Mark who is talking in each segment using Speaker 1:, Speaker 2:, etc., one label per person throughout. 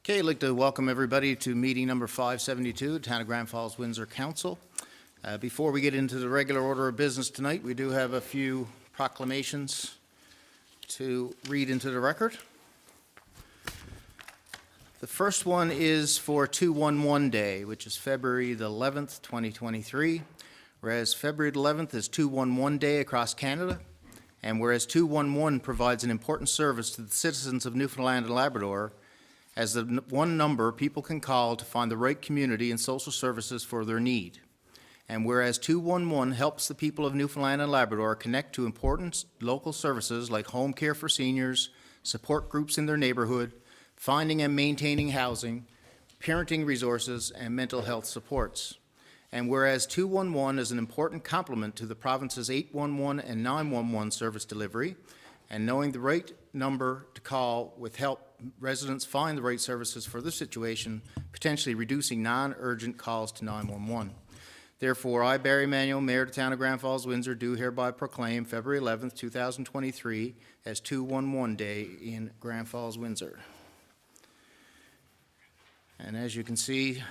Speaker 1: Okay, I'd like to welcome everybody to meeting number 572, Town of Grand Falls-Windsor Council. Before we get into the regular order of business tonight, we do have a few proclamations to read into the record. The first one is for 211 Day, which is February the 11th, 2023, whereas February the 11th is 211 Day across Canada, and whereas 211 provides an important service to the citizens of Newfoundland and Labrador as the one number people can call to find the right community and social services for their need. And whereas 211 helps the people of Newfoundland and Labrador connect to important local services like home care for seniors, support groups in their neighborhood, finding and maintaining housing, parenting resources, and mental health supports. And whereas 211 is an important complement to the province's 811 and 911 service delivery, and knowing the right number to call with help residents find the right services for this situation, potentially reducing non-urgent calls to 911. Therefore, I, Barry Manuel, Mayor of the Town of Grand Falls-Windsor, do hereby proclaim February 11th, 2023 as 211 Day in Grand Falls-Windsor. And as you can see,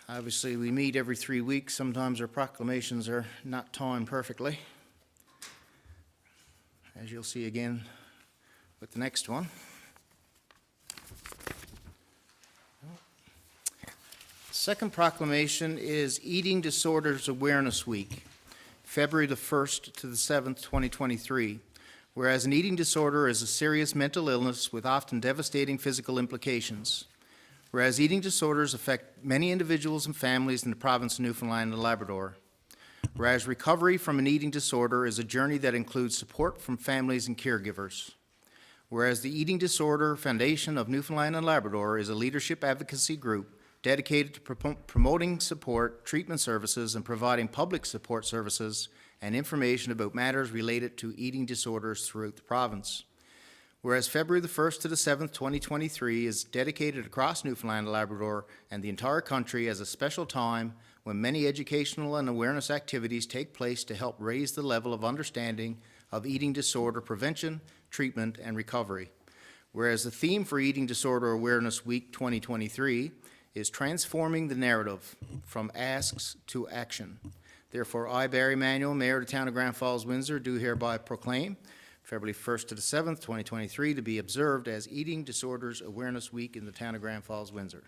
Speaker 1: obviously we meet every 3 weeks. Sometimes our proclamations are not timed perfectly, as you'll see again with the next one. Second proclamation is Eating Disorders Awareness Week, February the 1st to the 7th, 2023. Whereas an eating disorder is a serious mental illness with often devastating physical implications. Whereas eating disorders affect many individuals and families in the province of Newfoundland and Labrador. Whereas recovery from an eating disorder is a journey that includes support from families and caregivers. Whereas the Eating Disorder Foundation of Newfoundland and Labrador is a leadership advocacy group dedicated to promoting support, treatment services, and providing public support services and information about matters related to eating disorders throughout the province. Whereas February the 1st to the 7th, 2023 is dedicated across Newfoundland and Labrador and the entire country as a special time when many educational and awareness activities take place to help raise the level of understanding of eating disorder prevention, treatment, and recovery. Whereas the theme for Eating Disorder Awareness Week 2023 is transforming the narrative from asks to action. Therefore, I, Barry Manuel, Mayor of the Town of Grand Falls-Windsor, do hereby proclaim February 1st to the 7th, 2023 to be observed as Eating Disorders Awareness Week in the Town of Grand Falls-Windsor.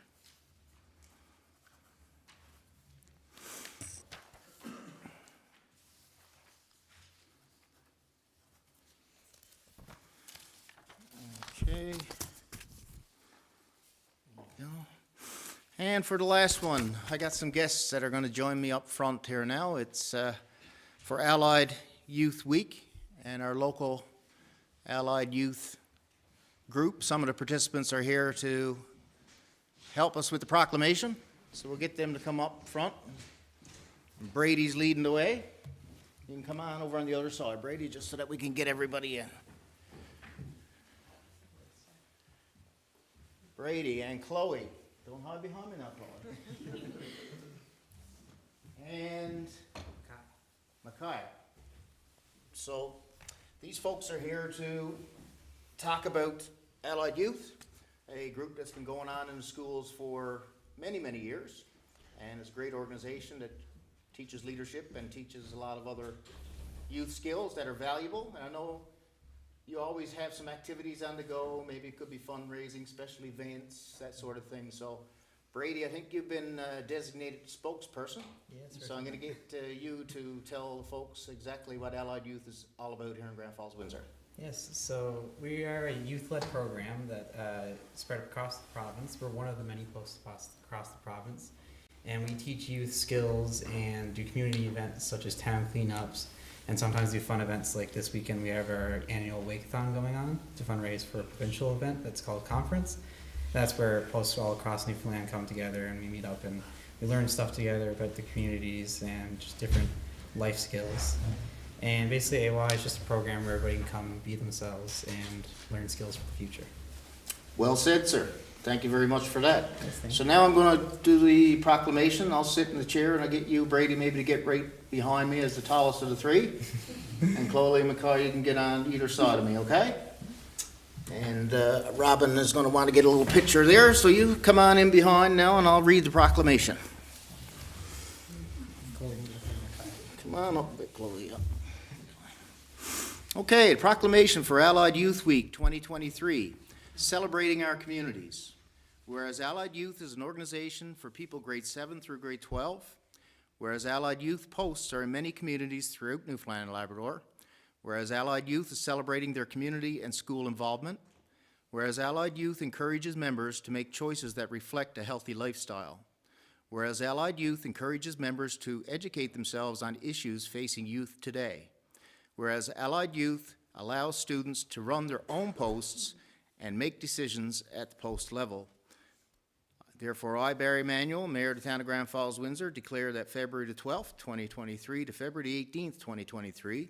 Speaker 1: Okay. There you go. And for the last one, I got some guests that are going to join me up front here now. It's for Allied Youth Week and our local Allied Youth group. Some of the participants are here to help us with the proclamation, so we'll get them to come up front. Brady's leading the way. You can come on over on the other side, Brady, just so that we can get everybody in. Brady and Chloe. Don't hide behind me now, Chloe. And Micaiah. So these folks are here to talk about Allied Youth, a group that's been going on in the schools for many, many years. And it's a great organization that teaches leadership and teaches a lot of other youth skills that are valuable. And I know you always have some activities on the go. Maybe it could be fundraising, special events, that sort of thing. So, Brady, I think you've been designated spokesperson. Yes, so I'm going to get you to tell the folks exactly what Allied Youth is all about here in Grand Falls-Windsor.
Speaker 2: Yes, so we are a youth-led program that spread across the province. We're one of the many posts across the province. And we teach youth skills and do community events such as town cleanups, and sometimes do fun events like this weekend. We have our annual Wake-a-thon going on to fundraise for a provincial event that's called Conference. That's where posts all across Newfoundland come together and we meet up and we learn stuff together about the communities and just different life skills. And basically AY is just a program where everybody can come and be themselves and learn skills for the future.
Speaker 1: Well said, sir. Thank you very much for that.
Speaker 2: Yes,
Speaker 1: so now I'm going to do the proclamation. I'll sit in the chair and I'll get you, Brady, maybe to get right behind me as the tallest of the three. And Chloe and Micaiah, you can get on either side of me, okay? And Robin is going to want to get a little picture there, so you come on in behind now and I'll read the proclamation. Come on up a bit, Chloe. Okay, proclamation for Allied Youth Week 2023, celebrating our communities. Whereas Allied Youth is an organization for people grade 7 through grade 12, whereas Allied Youth posts are in many communities throughout Newfoundland and Labrador, whereas Allied Youth is celebrating their community and school involvement, whereas Allied Youth encourages members to make choices that reflect a healthy lifestyle, whereas Allied Youth encourages members to educate themselves on issues facing youth today, whereas Allied Youth allows students to run their own posts and make decisions at the post level. Therefore, I, Barry Manuel, Mayor of the Town of Grand Falls-Windsor, declare that February the 12th, 2023 to February 18th, 2023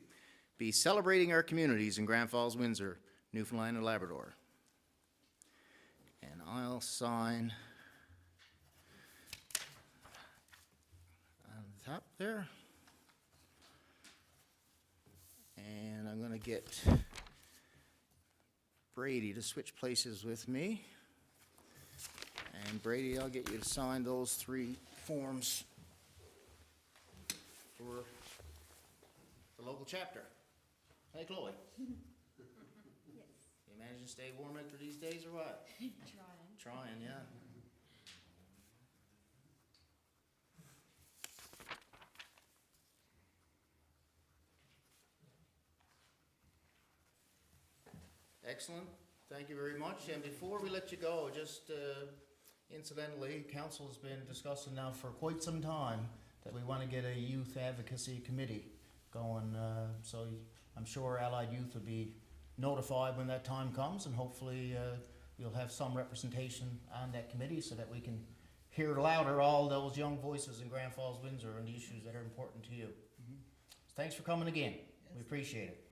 Speaker 1: be celebrating our communities in Grand Falls-Windsor, Newfoundland and Labrador. And I'll sign on the top there. And I'm going to get Brady to switch places with me. And Brady, I'll get you to sign those 3 forms for the local chapter. Hey, Chloe. Yes. You managing to stay warm after these days or what? Trying, yeah. Excellent. Thank you very much. And before we let you go, just incidentally, council has been discussing now for quite some time that we want to get a youth advocacy committee going. So I'm sure Allied Youth will be notified when that time comes, and hopefully you'll have some representation on that committee so that we can hear louder all those young voices in Grand Falls-Windsor and the issues that are important to you. So thanks for coming again. Yes. We appreciate it.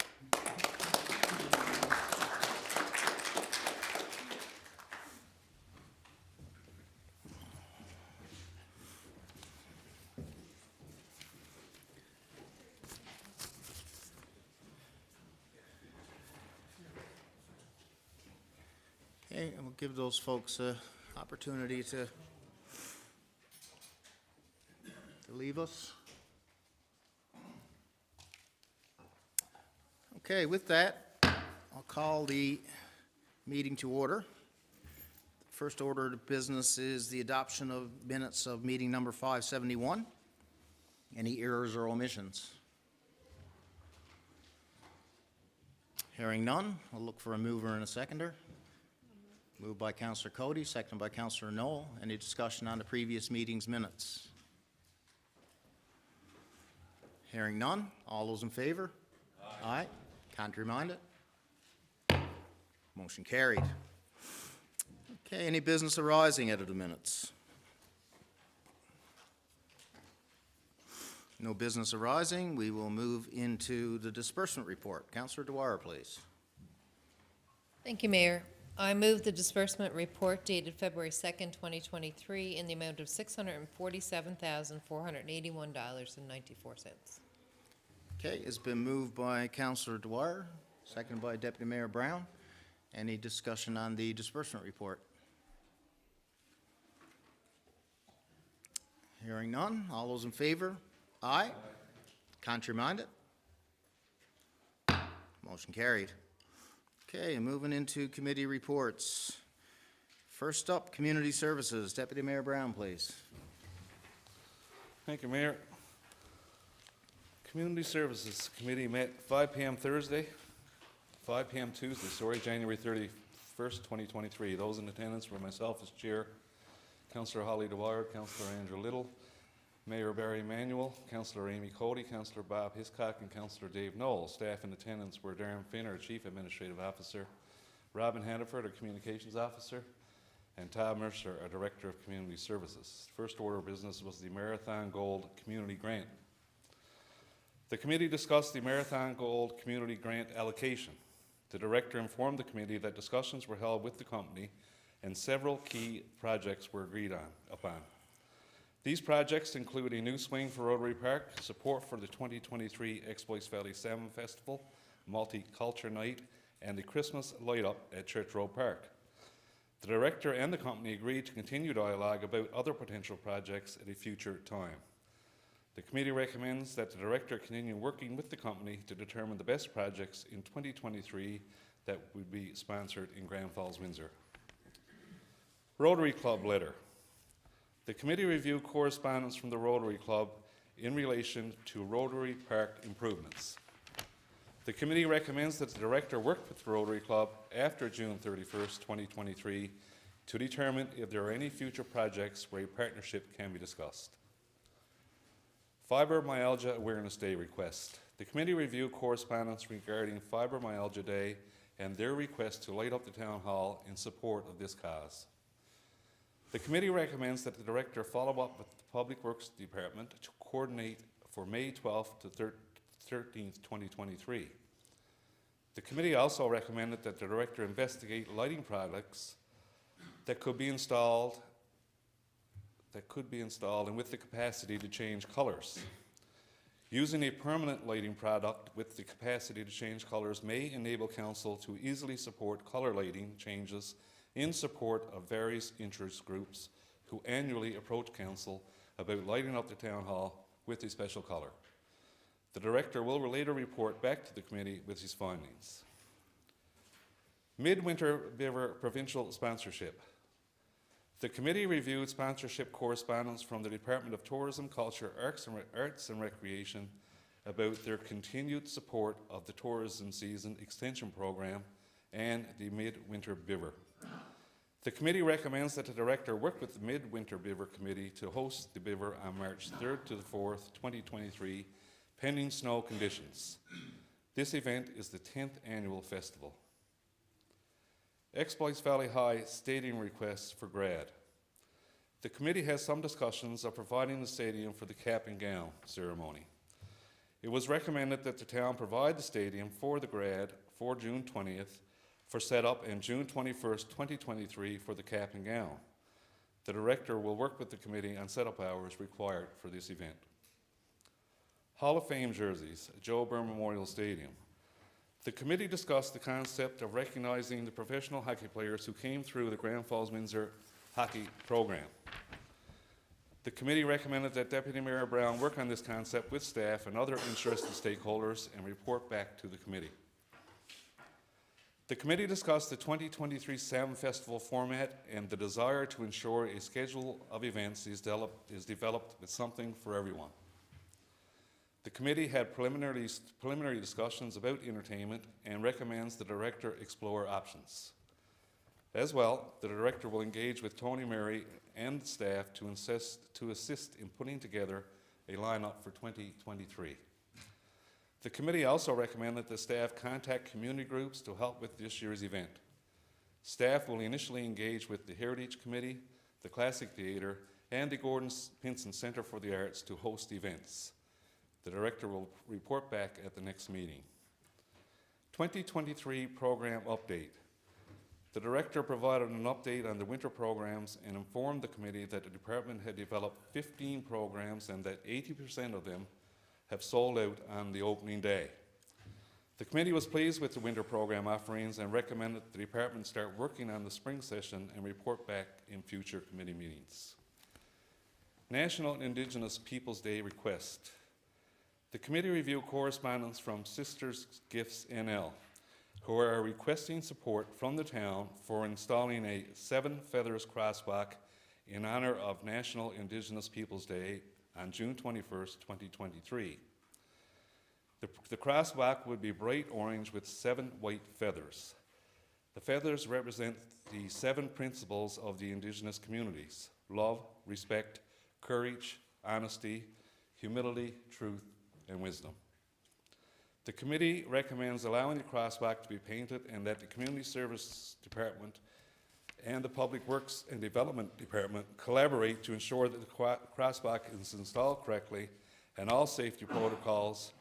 Speaker 1: Okay, and we'll give those folks an opportunity to leave us. Okay, with that, I'll call the meeting to order. The first order of business is the adoption of minutes of meeting number 571. Any errors or omissions? Hearing none, I'll look for a mover and a seconder. Moved by Councillor Cody, seconded by Councillor Knoll. Any discussion on the previous meeting's minutes? Hearing none. All those in favor? Aye. Aye. Contrary minded? Motion carried. Okay, any business arising out of the minutes? No business arising. We will move into the disbursement report. Councillor Dwyer, please.
Speaker 3: Thank you, Mayor. I move the disbursement report dated February 2nd, 2023 in the amount of $647,481.94.
Speaker 1: Okay, it's been moved by Councillor Dwyer, seconded by Deputy Mayor Brown. Any discussion on the disbursement report? Hearing none. All those in favor? Aye. Aye. Contrary minded? Motion carried. Okay, moving into committee reports. First up, Community Services. Deputy Mayor Brown, please.
Speaker 4: Thank you, Mayor. Community Services Committee met 5 p.m. Thursday, 5 p.m. Tuesday, January 31st, 2023. Those in attendance were myself as chair, Councillor Holly Dwyer, Councillor Andrew Little, Mayor Barry Manuel, Councillor Amy Cody, Councillor Bob Hiscock, and Councillor Dave Knoll. Staff in attendance were Darren Finn, our Chief Administrative Officer, Robin Hannaford, our Communications Officer, and Todd Mercer, our Director of Community Services. First order of business was the Marathon Gold Community Grant. The committee discussed the Marathon Gold Community Grant allocation. The Director informed the committee that discussions were held with the company and several key projects were agreed upon. These projects include a new swing for Rotary Park, support for the 2023 Exploits Valley Salmon Festival, Multicultural Night, and the Christmas light-up at Church Road Park. The director and the company agreed to continue dialogue about other potential projects at a future time. The committee recommends that the director continue working with the company to determine the best projects in 2023 that would be sponsored in Grand Falls-Windsor. Rotary Club letter. The committee reviewed correspondence from the Rotary Club in relation to Rotary Park improvements. The committee recommends that the director work with the Rotary Club after June 31st, 2023 to determine if there are any future projects where a partnership can be discussed. Fibromyalgia Awareness Day request. The committee reviewed correspondence regarding Fibromyalgia Day and their request to light up the town hall in support of this cause. The committee recommends that the director follow up with the Public Works Department to coordinate for May 12th to 13th, 2023. The committee also recommended that the director investigate lighting products that could be installed and with the capacity to change colors. Using a permanent lighting product with the capacity to change colors may enable council to easily support color lighting changes in support of various interest groups who annually approach council about lighting up the town hall with a special color. The director will later report back to the committee with his findings. Midwinter Beaver Provincial Sponsorship. The committee reviewed sponsorship correspondence from the Department of Tourism, Culture, Arts and Recreation about their continued support of the tourism season extension program and the Midwinter Beaver. The committee recommends that the director work with the Midwinter Beaver Committee to host the Beaver on March 3rd to the 4th, 2023, pending snow conditions. This event is the 10th annual festival. Exploits Valley High stadium requests for grad. The committee has some discussions of providing the stadium for the cap and gown ceremony. It was recommended that the town provide the stadium for the grad for June 20th for setup and June 21st, 2023 for the cap and gown. The director will work with the committee on setup hours required for this event. Hall of Fame jerseys, Joe Byrne Memorial Stadium. The committee discussed the concept of recognizing the professional hockey players who came through the Grand Falls-Windsor hockey program. The committee recommended that Deputy Mayor Brown work on this concept with staff and other interested stakeholders and report back to the committee. The committee discussed the 2023 Salmon Festival format and the desire to ensure a schedule of events is developed with something for everyone. The committee had preliminary discussions about entertainment and recommends the director explore options. As well, the director will engage with Tony Murray and staff to assist in putting together a lineup for 2023. The committee also recommended that staff contact community groups to help with this year's event. Staff will initially engage with the Heritage Committee, the Classic Theatre, and the Gordon Pinson Centre for the Arts to host events. The director will report back at the next meeting. 2023 program update. The director provided an update on the winter programs and informed the committee that the department had developed 15 programs and that 80% of them have sold out on the opening day. The committee was pleased with the winter program offerings and recommended the department start working on the spring session and report back in future committee meetings. National Indigenous Peoples Day request. The committee reviewed correspondence from Sisters Gifts NL, who are requesting support from the town for installing a 7 Feathers crosswalk in honor of National Indigenous Peoples Day on June 21st, 2023. The crosswalk would be bright orange with 7 white feathers. The feathers represent the 7 principles of the Indigenous communities: love, respect, courage, honesty, humility, truth, and wisdom. The committee recommends allowing the crosswalk to be painted and that the Community Service Department and the Public Works and Development Department collaborate to ensure that the crosswalk is installed correctly and all safety protocols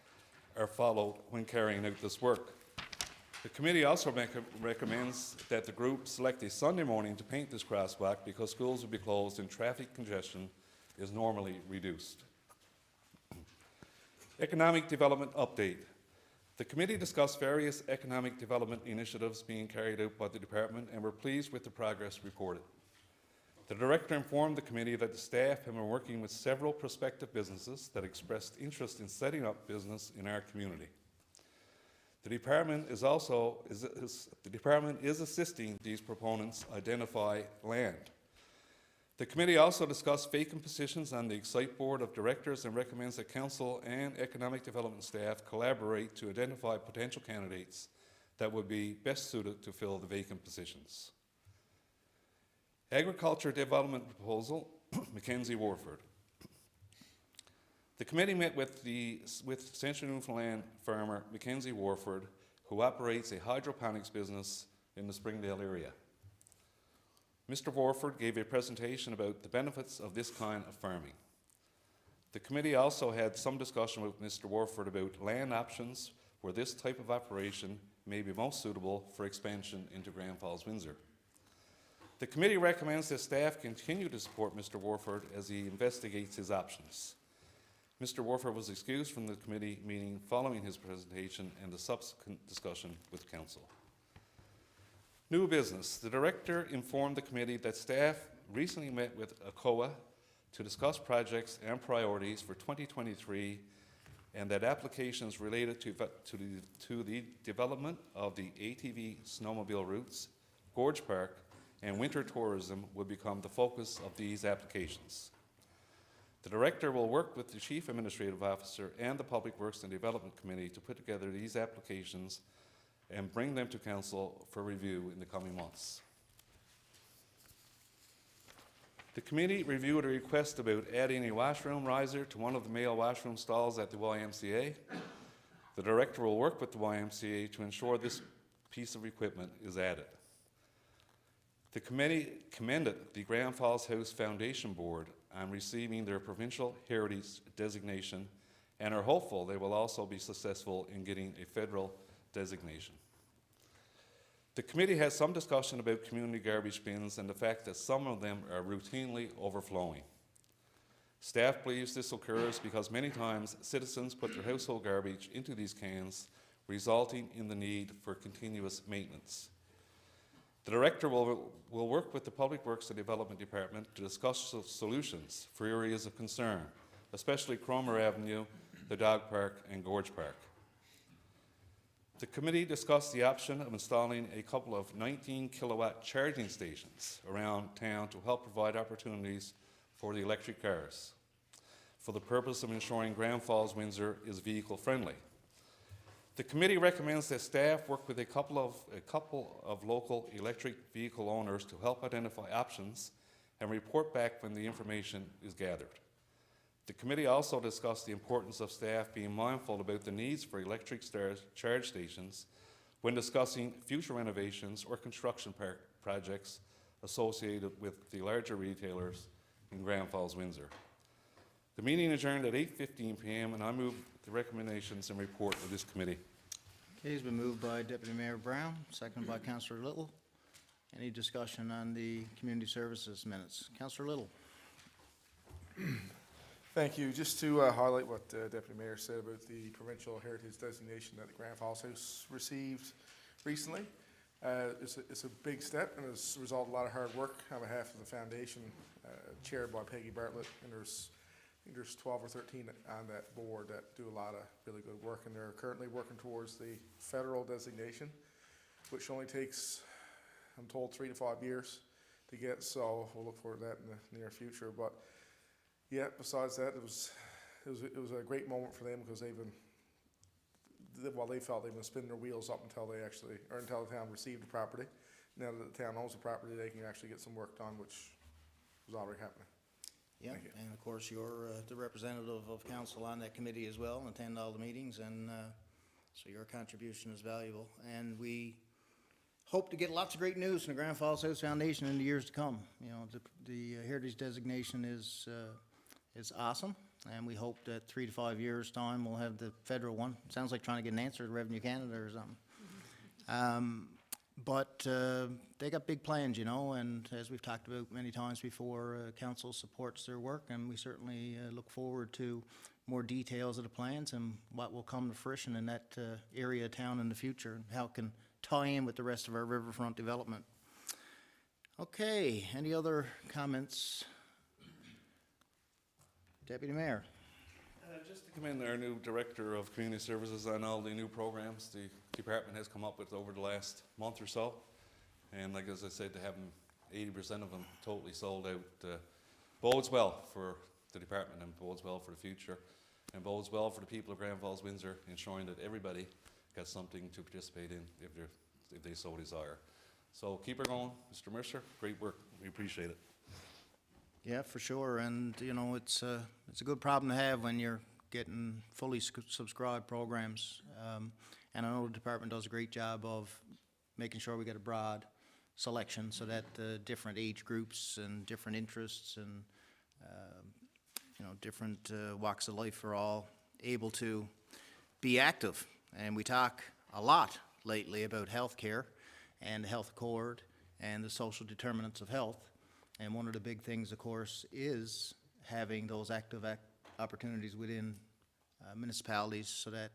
Speaker 4: are followed when carrying out this work. The committee also recommends that the group select a Sunday morning to paint this crosswalk because schools will be closed and traffic congestion is normally reduced. Economic Development Update. The committee discussed various economic development initiatives being carried out by the department and were pleased with the progress reported. The director informed the committee that the staff have been working with several prospective businesses that expressed interest in setting up business in our community. The department is assisting these proponents identify land. The committee also discussed vacant positions on the Excite Board of Directors and recommends that council and economic development staff collaborate to identify potential candidates that would be best suited to fill the vacant positions. Agriculture Development Proposal, Mackenzie Warford. The committee met with Central Newfoundland farmer Mackenzie Warford, who operates a hydroponics business in the Springdale area. Mr. Warford gave a presentation about the benefits of this kind of farming. The committee also had some discussion with Mr. Warford about land options where this type of operation may be most suitable for expansion into Grand Falls-Windsor. The committee recommends that staff continue to support Mr. Warford as he investigates his options. Mr. Warford was excused from the committee meeting following his presentation and the subsequent discussion with council. New business. The director informed the committee that staff recently met with ACOA to discuss projects and priorities for 2023 and that applications related to the development of the ATV snowmobile routes, Gorge Park, and winter tourism would become the focus of these applications. The director will work with the Chief Administrative Officer and the Public Works and Development Committee to put together these applications and bring them to council for review in the coming months. The committee reviewed a request about adding a washroom riser to one of the male washroom stalls at the YMCA. The director will work with the YMCA to ensure this piece of equipment is added. The committee commended the Grand Falls House Foundation Board on receiving their provincial heritage designation and are hopeful they will also be successful in getting a federal designation. The committee has some discussion about community garbage bins and the fact that some of them are routinely overflowing. Staff believes this occurs because many times citizens put their household garbage into these cans, resulting in the need for continuous maintenance. The director will work with the Public Works and Development Department to discuss solutions for areas of concern, especially Cromer Avenue, the Dog Park, and Gorge Park. The committee discussed the option of installing a couple of 19-kilowatt charging stations around town to help provide opportunities for the electric cars, for the purpose of ensuring Grand Falls-Windsor is vehicle-friendly. The committee recommends that staff work with a couple of local electric vehicle owners to help identify options and report back when the information is gathered. The committee also discussed the importance of staff being mindful about the needs for electric charge stations when discussing future renovations or construction projects associated with the larger retailers in Grand Falls-Windsor. The meeting adjourned at 8:15 p.m. and I move the recommendations and report of this committee.
Speaker 1: Okay, it's been moved by Deputy Mayor Brown, seconded by Councillor Little. Any discussion on the community services minutes? Councillor Little.
Speaker 5: Thank you. Just to highlight what Deputy Mayor said about the provincial heritage designation that the Grand Falls House received recently. It's a big step and it's a result of a lot of hard work on behalf of the foundation, chaired by Peggy Bartlett, and I think there's 12 or 13 on that board that do a lot of really good work, and they're currently working towards the federal designation, which only takes, I'm told, 3 to 5 years to get, so we'll look forward to that in the near future. But yeah, besides that, it was a great moment for them because they felt they've been spinning their wheels up until the town received the property. Now that the town owns the property, they can actually get some work done, which was already happening.
Speaker 1: Yeah, and of course, you're the representative of council on that committee as well, and attend all the meetings, and so your contribution is valuable. And we hope to get lots of great news from the Grand Falls House Foundation in the years to come. You know, the heritage designation is awesome, and we hope that 3 to 5 years' time we'll have the federal one. Sounds like trying to get an answer to Revenue Canada or something. But they got big plans, you know, and as we've talked about many times before, council supports their work, and we certainly look forward to more details of the plans and what will come to fruition in that area of town in the future, and how it can tie in with the rest of our riverfront development. Okay, any other comments? Deputy Mayor.
Speaker 4: Just to commend our new Director of Community Services on all the new programs the department has come up with over the last month or so. And like as I said, to have them, 80% of them totally sold out, bodes well for the department and bodes well for the future, and bodes well for the people of Grand Falls-Windsor, ensuring that everybody gets something to participate in if they so desire. So keep her going, Mr. Mercer. Great work. We appreciate it.
Speaker 1: Yeah, for sure, and, you know, it's a good problem to have when you're getting fully subscribed programs. And I know the department does a great job of making sure we get a broad selection so that different age groups and different interests and, you know, different walks of life are all able to be active. And we talk a lot lately about healthcare and the health accord and the social determinants of health. And one of the big things, of course, is having those active opportunities within municipalities so that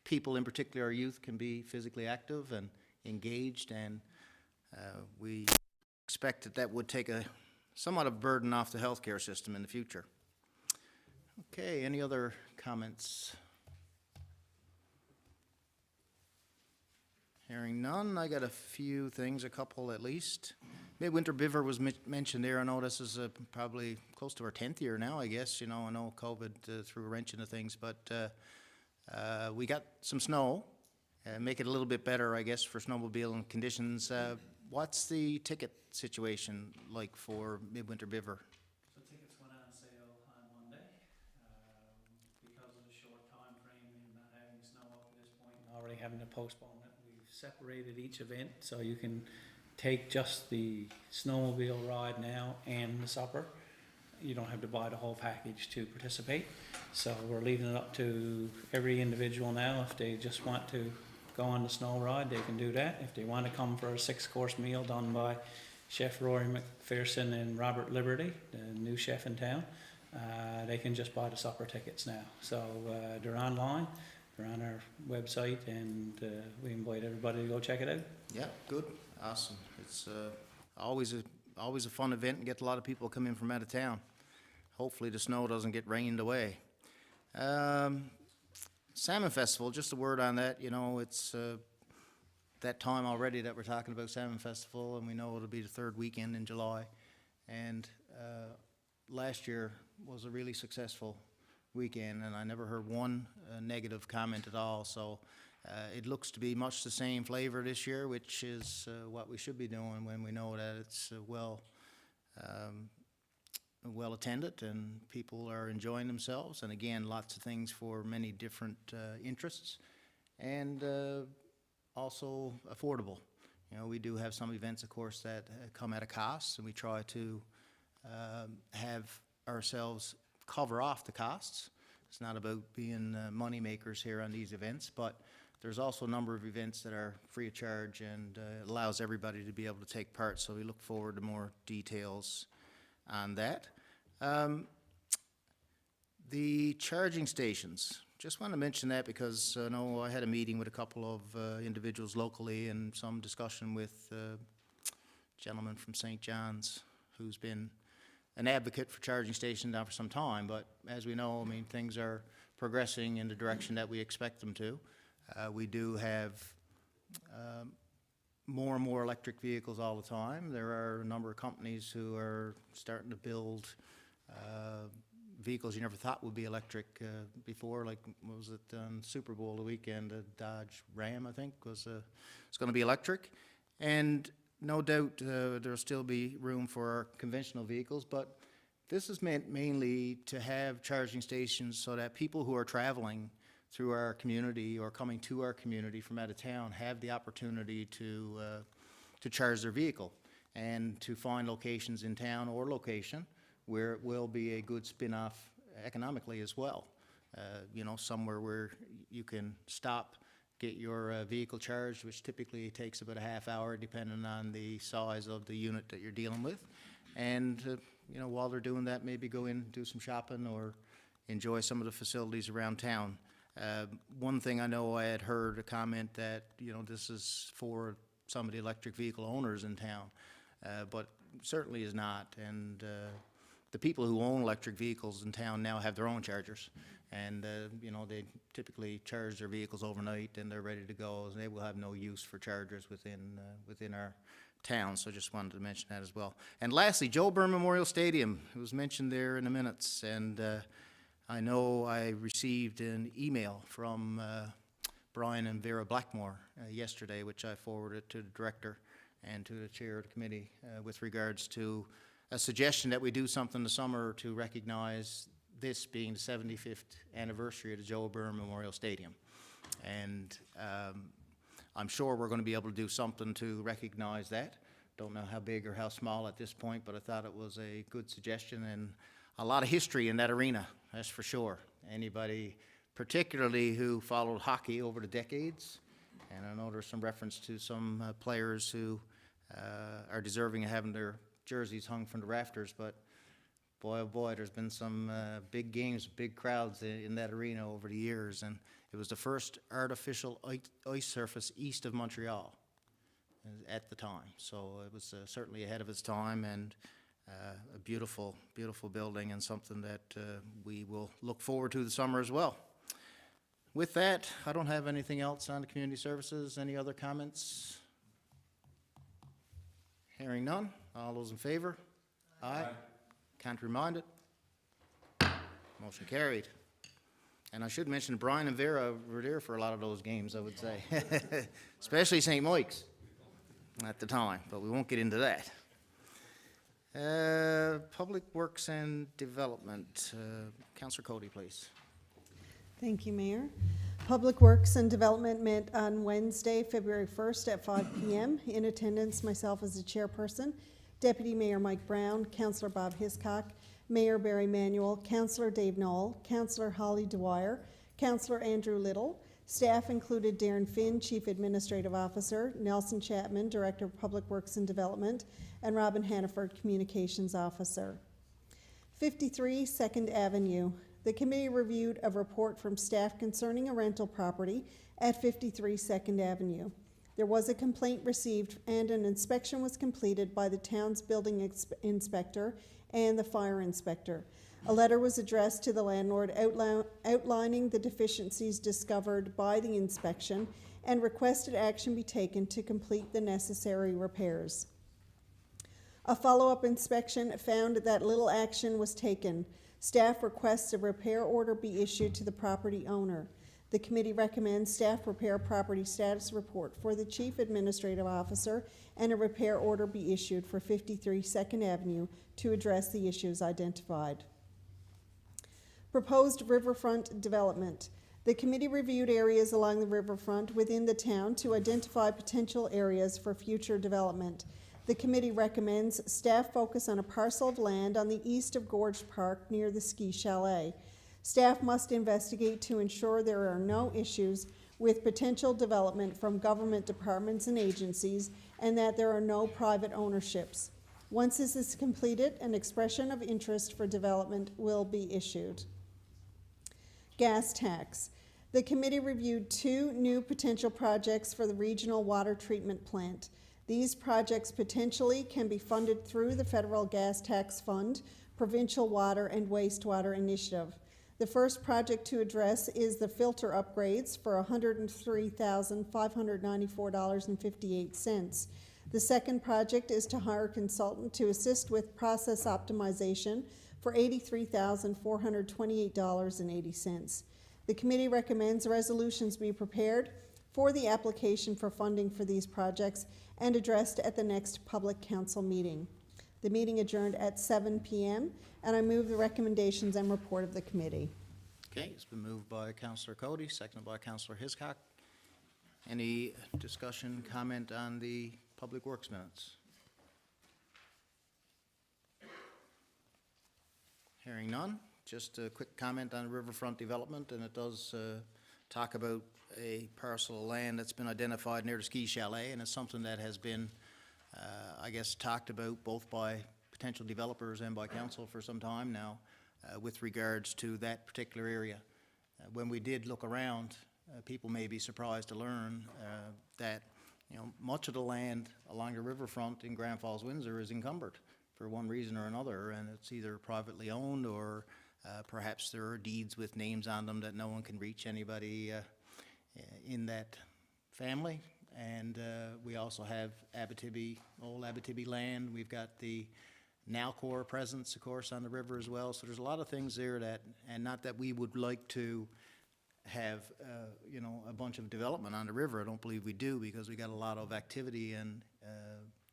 Speaker 1: people, in particular our youth, can be physically active and engaged. And we expect that that would take a somewhat of a burden off the healthcare system in the future. Okay, any other comments? Hearing none, I got a few things, a couple at least. Midwinter Biver was mentioned there. I know this is probably close to our 10th year now, I guess. You know, I know COVID threw a wrench into things, but we got some snow. Make it a little bit better, I guess, for snowmobiling conditions. What's the ticket situation like for Midwinter Biver?
Speaker 6: So tickets went on sale on Monday. Because of the short time frame and not having snow up to this point and already having to postpone it, we've separated each event so you can take just the snowmobile ride now and the supper. You don't have to buy the whole package to participate. So we're leaving it up to every individual now. If they just want to go on the snow ride, they can do that. If they want to come for a 6-course meal done by Chef Rory McPherson and Robert Liberty, the new chef in town, they can just buy the supper tickets now. So they're online, they're on our website, and we invite everybody to go check it out.
Speaker 1: Yeah, good, awesome. It's always a fun event and get a lot of people come in from out of town. Hopefully the snow doesn't get rained away. Salmon Festival, just a word on that. You know, it's that time already that we're talking about Salmon Festival, and we know it'll be the third weekend in July. And last year was a really successful weekend, and I never heard one negative comment at all. So it looks to be much the same flavor this year, which is what we should be doing when we know that it's well attended and people are enjoying themselves. And again, lots of things for many different interests, and also affordable. You know, we do have some events, of course, that come at a cost, and we try to have ourselves cover off the costs. It's not about being money makers here on these events, but there's also a number of events that are free of charge, and allows everybody to be able to take part. So we look forward to more details on that. The charging stations, just want to mention that because I know I had a meeting with a couple of individuals locally and some discussion with a gentleman from St. John's who's been an advocate for charging stations now for some time, but as we know, I mean, things are progressing in the direction that we expect them to. We do have more and more electric vehicles all the time. There are a number of companies who are starting to build vehicles you never thought would be electric before, like, what was it, Super Bowl the weekend, a Dodge Ram, I think, was it's going to be electric. And no doubt there'll still be room for our conventional vehicles, but this is meant mainly to have charging stations so that people who are traveling through our community or coming to our community from out of town have the opportunity to charge their vehicle and to find locations in town or location where it will be a good spin-off economically as well. You know, somewhere where you can stop, get your vehicle charged, which typically takes about a half hour depending on the size of the unit that you're dealing with. And, you know, while they're doing that, maybe go in, do some shopping, or enjoy some of the facilities around town. One thing I know, I had heard a comment that, this is for some of the electric vehicle owners in town, but certainly is not. And the people who own electric vehicles in town now have their own chargers. And, they typically charge their vehicles overnight and they're ready to go. And they will have no use for chargers within our town. So just wanted to mention that as well. And lastly, Joe Byrne Memorial Stadium. It was mentioned there in the minutes. And I know I received an email from Brian and Vera Blackmore yesterday, which I forwarded to the director and to the chair of the committee with regards to a suggestion that we do something this summer to recognize this being the 75th anniversary of the Joe Byrne Memorial Stadium. And I'm sure we're going to be able to do something to recognize that. Don't know how big or how small at this point, but I thought it was a good suggestion, and a lot of history in that arena, that's for sure. Anybody particularly who followed hockey over the decades, and I know there's some reference to some players who are deserving of having their jerseys hung from the rafters, but boy, oh boy, there's been some big games, big crowds in that arena over the years, and it was the first artificial ice surface east of Montreal at the time. So it was certainly ahead of its time, and a beautiful, beautiful building, and something that we will look forward to this summer as well. With that, I don't have anything else on the community services. Any other comments? Hearing none. All those in favor? Aye. Contrary-minded? Motion carried. And I should mention Brian and Vera were there for a lot of those games, I would say. Especially St. Mike's at the time, but we won't get into that. Public Works and Development. Councillor Cody, please.
Speaker 7: Thank you, Mayor. Public Works and Development met on Wednesday, February 1st at 5 p.m. In attendance, myself as the chairperson, Deputy Mayor Mike Brown, Councillor Bob Hiscock, Mayor Barry Manuel, Councillor Dave Knoll, Councillor Holly Dwyer, Councillor Andrew Little. Staff included Darren Finn, Chief Administrative Officer, Nelson Chapman, Director of Public Works and Development, and Robin Hannaford, Communications Officer. 53 2nd Avenue. The committee reviewed a report from staff concerning a rental property at 53 2nd Avenue. There was a complaint received and an inspection was completed by the town's building inspector and the fire inspector. A letter was addressed to the landlord outlining the deficiencies discovered by the inspection and requested action be taken to complete the necessary repairs. A follow-up inspection found that little action was taken. Staff requests a repair order be issued to the property owner. The committee recommends staff prepare a property status report for the Chief Administrative Officer and a repair order be issued for 53 2nd Avenue to address the issues identified. Proposed riverfront development. The committee reviewed areas along the riverfront within the town to identify potential areas for future development. The committee recommends staff focus on a parcel of land on the east of Gorge Park near the ski chalet. Staff must investigate to ensure there are no issues with potential development from government departments and agencies and that there are no private ownerships. Once this is completed, an expression of interest for development will be issued. Gas tax. The committee reviewed 2 new potential projects for the regional water treatment plant. These projects potentially can be funded through the Federal Gas Tax Fund, Provincial Water and Wastewater Initiative. The first project to address is the filter upgrades for $103,594.58. The second project is to hire a consultant to assist with process optimization for $83,428.80. The committee recommends resolutions be prepared for the application for funding for these projects and addressed at the next public council meeting. The meeting adjourned at 7 p.m. and I move the recommendations and report of the committee.
Speaker 1: Okay, it's been moved by Councillor Cody, seconded by Councillor Hiscock. Any discussion, comment on the Public Works minutes? Hearing none, just a quick comment on riverfront development, and it does talk about a parcel of land that's been identified near the ski chalet, and it's something that has been, I guess, talked about both by potential developers and by council for some time now. with regards to that particular area. When we did look around, people may be surprised to learn that, you know, much of the land along the riverfront in Grand Falls-Windsor is encumbered for one reason or another, and it's either privately owned or perhaps there are deeds with names on them that no one can reach anybody in that family. And we also have Abitibi, old Abitibi land. We've got the Nalcor presence, of course, on the river as well. So there's a lot of things there that, and not that we would like to have, you know, a bunch of development on the river. I don't believe we do, because we got a lot of activity and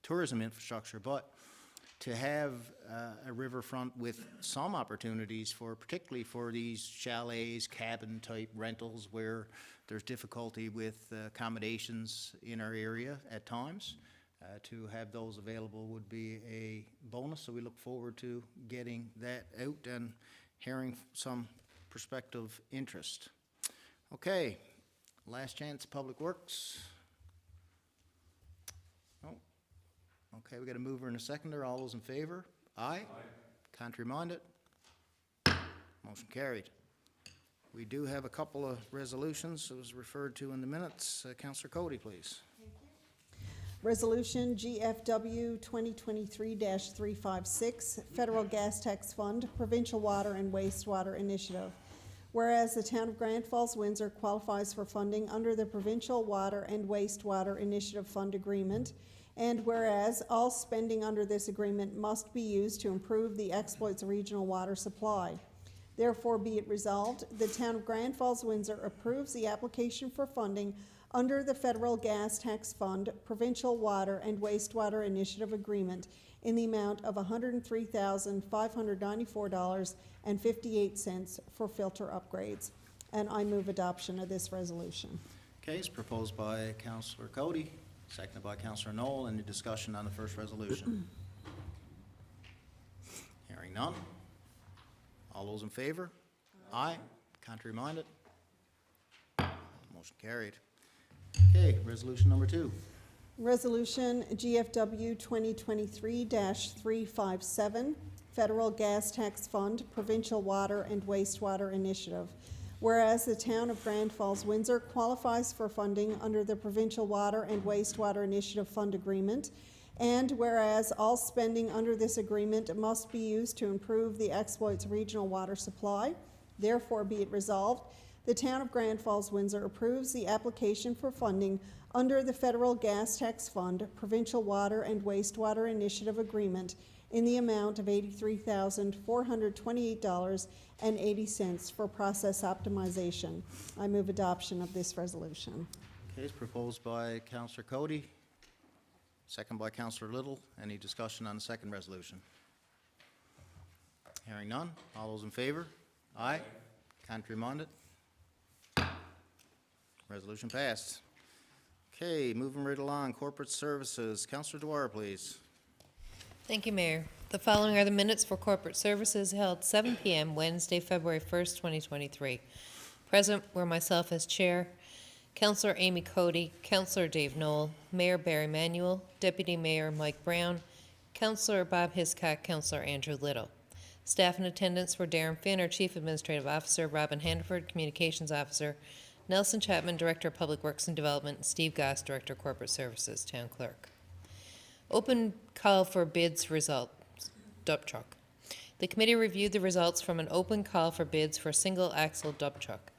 Speaker 1: tourism infrastructure. But to have a riverfront with some opportunities for, particularly for these chalets, cabin-type rentals where there's difficulty with accommodations in our area at times, to have those available would be a bonus. So we look forward to getting that out and hearing some prospective interest. Okay, last chance, Public Works. Oh, okay, we got a mover and a seconder. All those in favor? Aye. Aye. Contrary minded? Motion carried. We do have a couple of resolutions that was referred to in the minutes. Councillor Cody, please.
Speaker 7: Resolution GFW 2023-356, Federal Gas Tax Fund, Provincial Water and Wastewater Initiative. Whereas the town of Grand Falls-Windsor qualifies for funding under the Provincial Water and Wastewater Initiative Fund Agreement, and whereas all spending under this agreement must be used to improve the exploit's regional water supply. Therefore, be it resolved, the town of Grand Falls-Windsor approves the application for funding under the Federal Gas Tax Fund, Provincial Water and Wastewater Initiative Agreement in the amount of $103,594.58 for filter upgrades. And I move adoption of this resolution.
Speaker 1: Okay, it's proposed by Councillor Cody, seconded by Councillor Knoll. Any discussion on the first resolution? Hearing none. All those in favor? Aye. Contrary minded? Motion carried. Okay, resolution number 2.
Speaker 7: Resolution GFW 2023-357, Federal Gas Tax Fund, Provincial Water and Wastewater Initiative. Whereas the town of Grand Falls-Windsor qualifies for funding under the Provincial Water and Wastewater Initiative Fund Agreement, and whereas all spending under this agreement must be used to improve the exploit's regional water supply, therefore be it resolved, the town of Grand Falls-Windsor approves the application for funding under the Federal Gas Tax Fund, Provincial Water and Wastewater Initiative Agreement in the amount of $83,428.80 for process optimization. I move adoption of this resolution.
Speaker 1: Okay, it's proposed by Councillor Cody, second by Councillor Little. Any discussion on the second resolution? Hearing none. All those in favor? Aye. Contrary minded? Resolution passed. Okay, moving right along, corporate services. Councillor Dwyer, please.
Speaker 3: Thank you, Mayor. The following are the minutes for corporate services held 7 p.m. Wednesday, February 1st, 2023. Present were myself as chair, Councillor Amy Cody, Councillor Dave Knoll, Mayor Barry Manuel, Deputy Mayor Mike Brown, Councillor Bob Hiscock, Councillor Andrew Little. Staff in attendance were Darren Finn, our Chief Administrative Officer, Robin Handford, Communications Officer, Nelson Chapman, Director of Public Works and Development, and Steve Goss, Director of Corporate Services, Town Clerk. Open call for bids results, dump truck. The committee reviewed the results from an open call for bids for a single axle dump truck.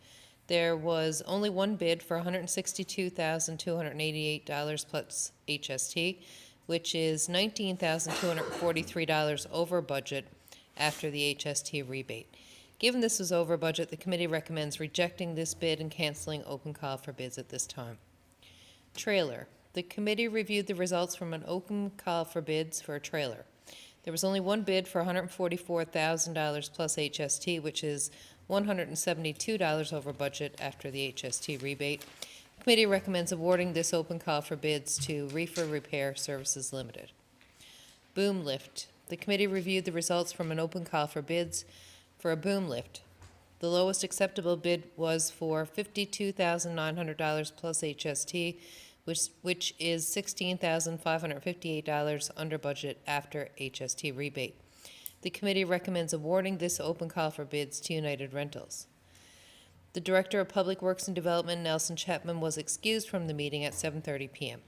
Speaker 3: There was only one bid for $162,288 plus HST, which is $19,243 over budget after the HST rebate. Given this was over budget, the committee recommends rejecting this bid and canceling open call for bids at this time. Trailer. The committee reviewed the results from an open call for bids for a trailer. There was only one bid for $144,000 plus HST, which is $172 over budget after the HST rebate. The committee recommends awarding this open call for bids to Reefer Repair Services Limited. Boom lift. The committee reviewed the results from an open call for bids for a boom lift. The lowest acceptable bid was for $52,900 plus HST, which is $16,558 under budget after HST rebate. The committee recommends awarding this open call for bids to United Rentals. The Director of Public Works and Development, Nelson Chapman, was excused from the meeting at 7:30 p.m.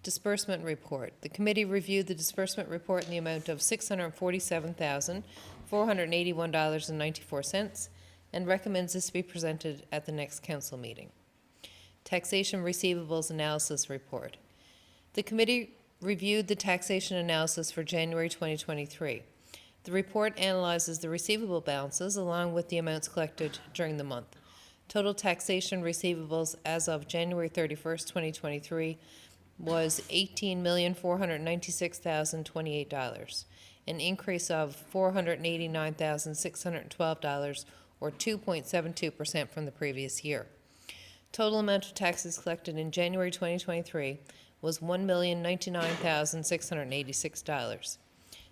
Speaker 3: Disbursement report. The committee reviewed the disbursement report in the amount of $647,481.94 and recommends this be presented at the next council meeting. Taxation receivables analysis report. The committee reviewed the taxation analysis for January 2023. The report analyzes the receivable balances along with the amounts collected during the month. Total taxation receivables as of January 31st, 2023 was $18,496,028, an increase of $489,612 or 2.72% from the previous year. Total amount of taxes collected in January 2023 was $1,099,686.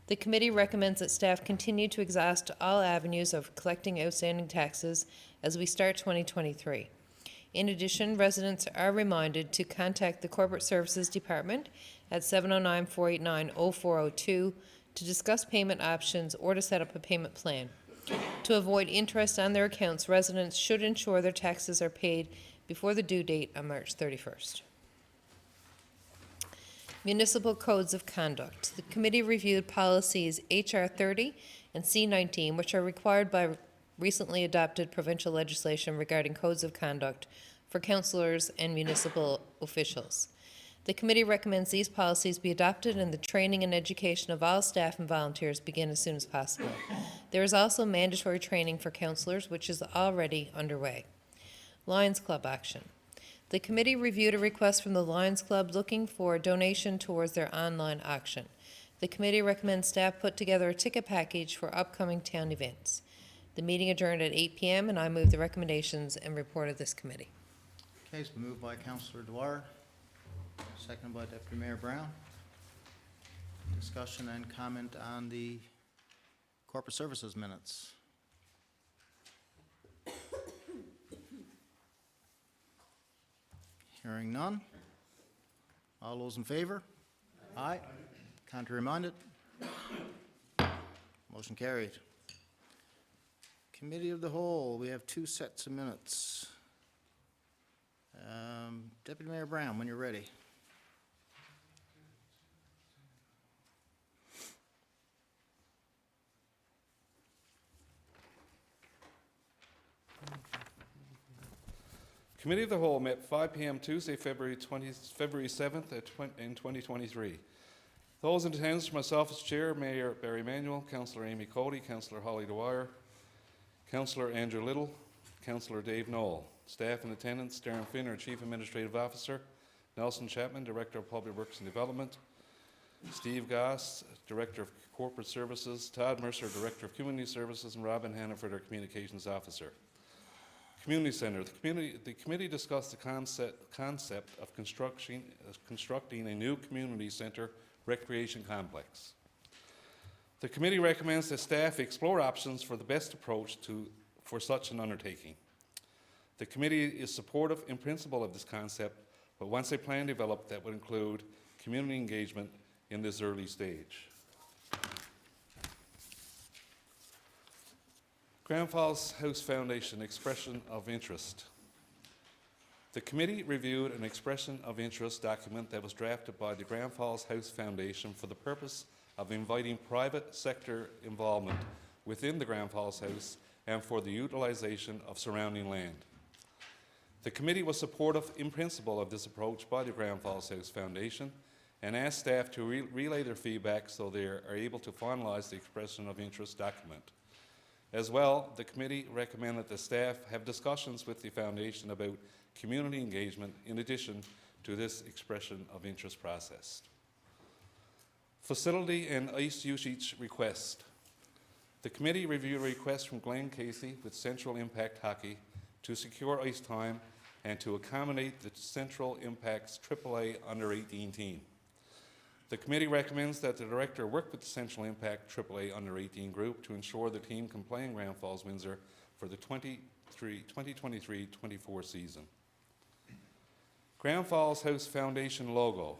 Speaker 3: The committee recommends that staff continue to exhaust all avenues of collecting outstanding taxes as we start 2023. In addition, residents are reminded to contact the Corporate Services Department at 709-489-0402 to discuss payment options or to set up a payment plan. To avoid interest on their accounts, residents should ensure their taxes are paid before the due date on March 31st. Municipal Codes of Conduct. The committee reviewed policies HR 30 and C19, which are required by recently adopted provincial legislation regarding codes of conduct for councillors and municipal officials. The committee recommends these policies be adopted and the training and education of all staff and volunteers begin as soon as possible. There is also mandatory training for councillors, which is already underway. Lions Club action. The committee reviewed a request from the Lions Club looking for a donation towards their online auction. The committee recommends staff put together a ticket package for upcoming town events. The meeting adjourned at 8 p.m. and I move the recommendations and report of this committee.
Speaker 1: Okay, it's been moved by Councillor Dwyer, seconded by Deputy Mayor Brown. Discussion and comment on the corporate services minutes. Hearing none. All those in favor? Aye. Contrary minded? Motion carried. Committee of the Whole, we have two sets of minutes. Deputy Mayor Brown, when you're ready.
Speaker 4: Committee of the Whole met 5 p.m. Tuesday, February 7th in 2023. Those in attendance, myself as Chair, Mayor Barry Manuel, Councillor Amy Cody, Councillor Holly Dwyer, Councillor Andrew Little, Councillor Dave Knoll. Staff in attendance, Darren Finn, our Chief Administrative Officer, Nelson Chapman, Director of Public Works and Development, Steve Goss, Director of Corporate Services, Todd Mercer, Director of Community Services, and Robin Hannaford, our Communications Officer. Community Centre. The committee discussed the concept of constructing a new community centre recreation complex. The committee recommends that staff explore options for the best approach for such an undertaking. The committee is supportive in principle of this concept, but wants a plan developed that would include community engagement in this early stage. Grand Falls House Foundation expression of interest. The committee reviewed an expression of interest document that was drafted by the Grand Falls House Foundation for the purpose of inviting private sector involvement within the Grand Falls House and for the utilization of surrounding land. The committee was supportive in principle of this approach by the Grand Falls House Foundation and asked staff to relay their feedback so they are able to finalize the expression of interest document. As well, the committee recommended that staff have discussions with the Foundation about community engagement in addition to this expression of interest process. Facility and ice usage request. The committee reviewed a request from Glenn Casey with Central Impact Hockey to secure ice time and to accommodate the Central Impact's AAA under-18 team. The committee recommends that the director work with the Central Impact AAA under-18 group to ensure the team can play in Grand Falls-Windsor for the 2023-24 season. Grand Falls House Foundation logo.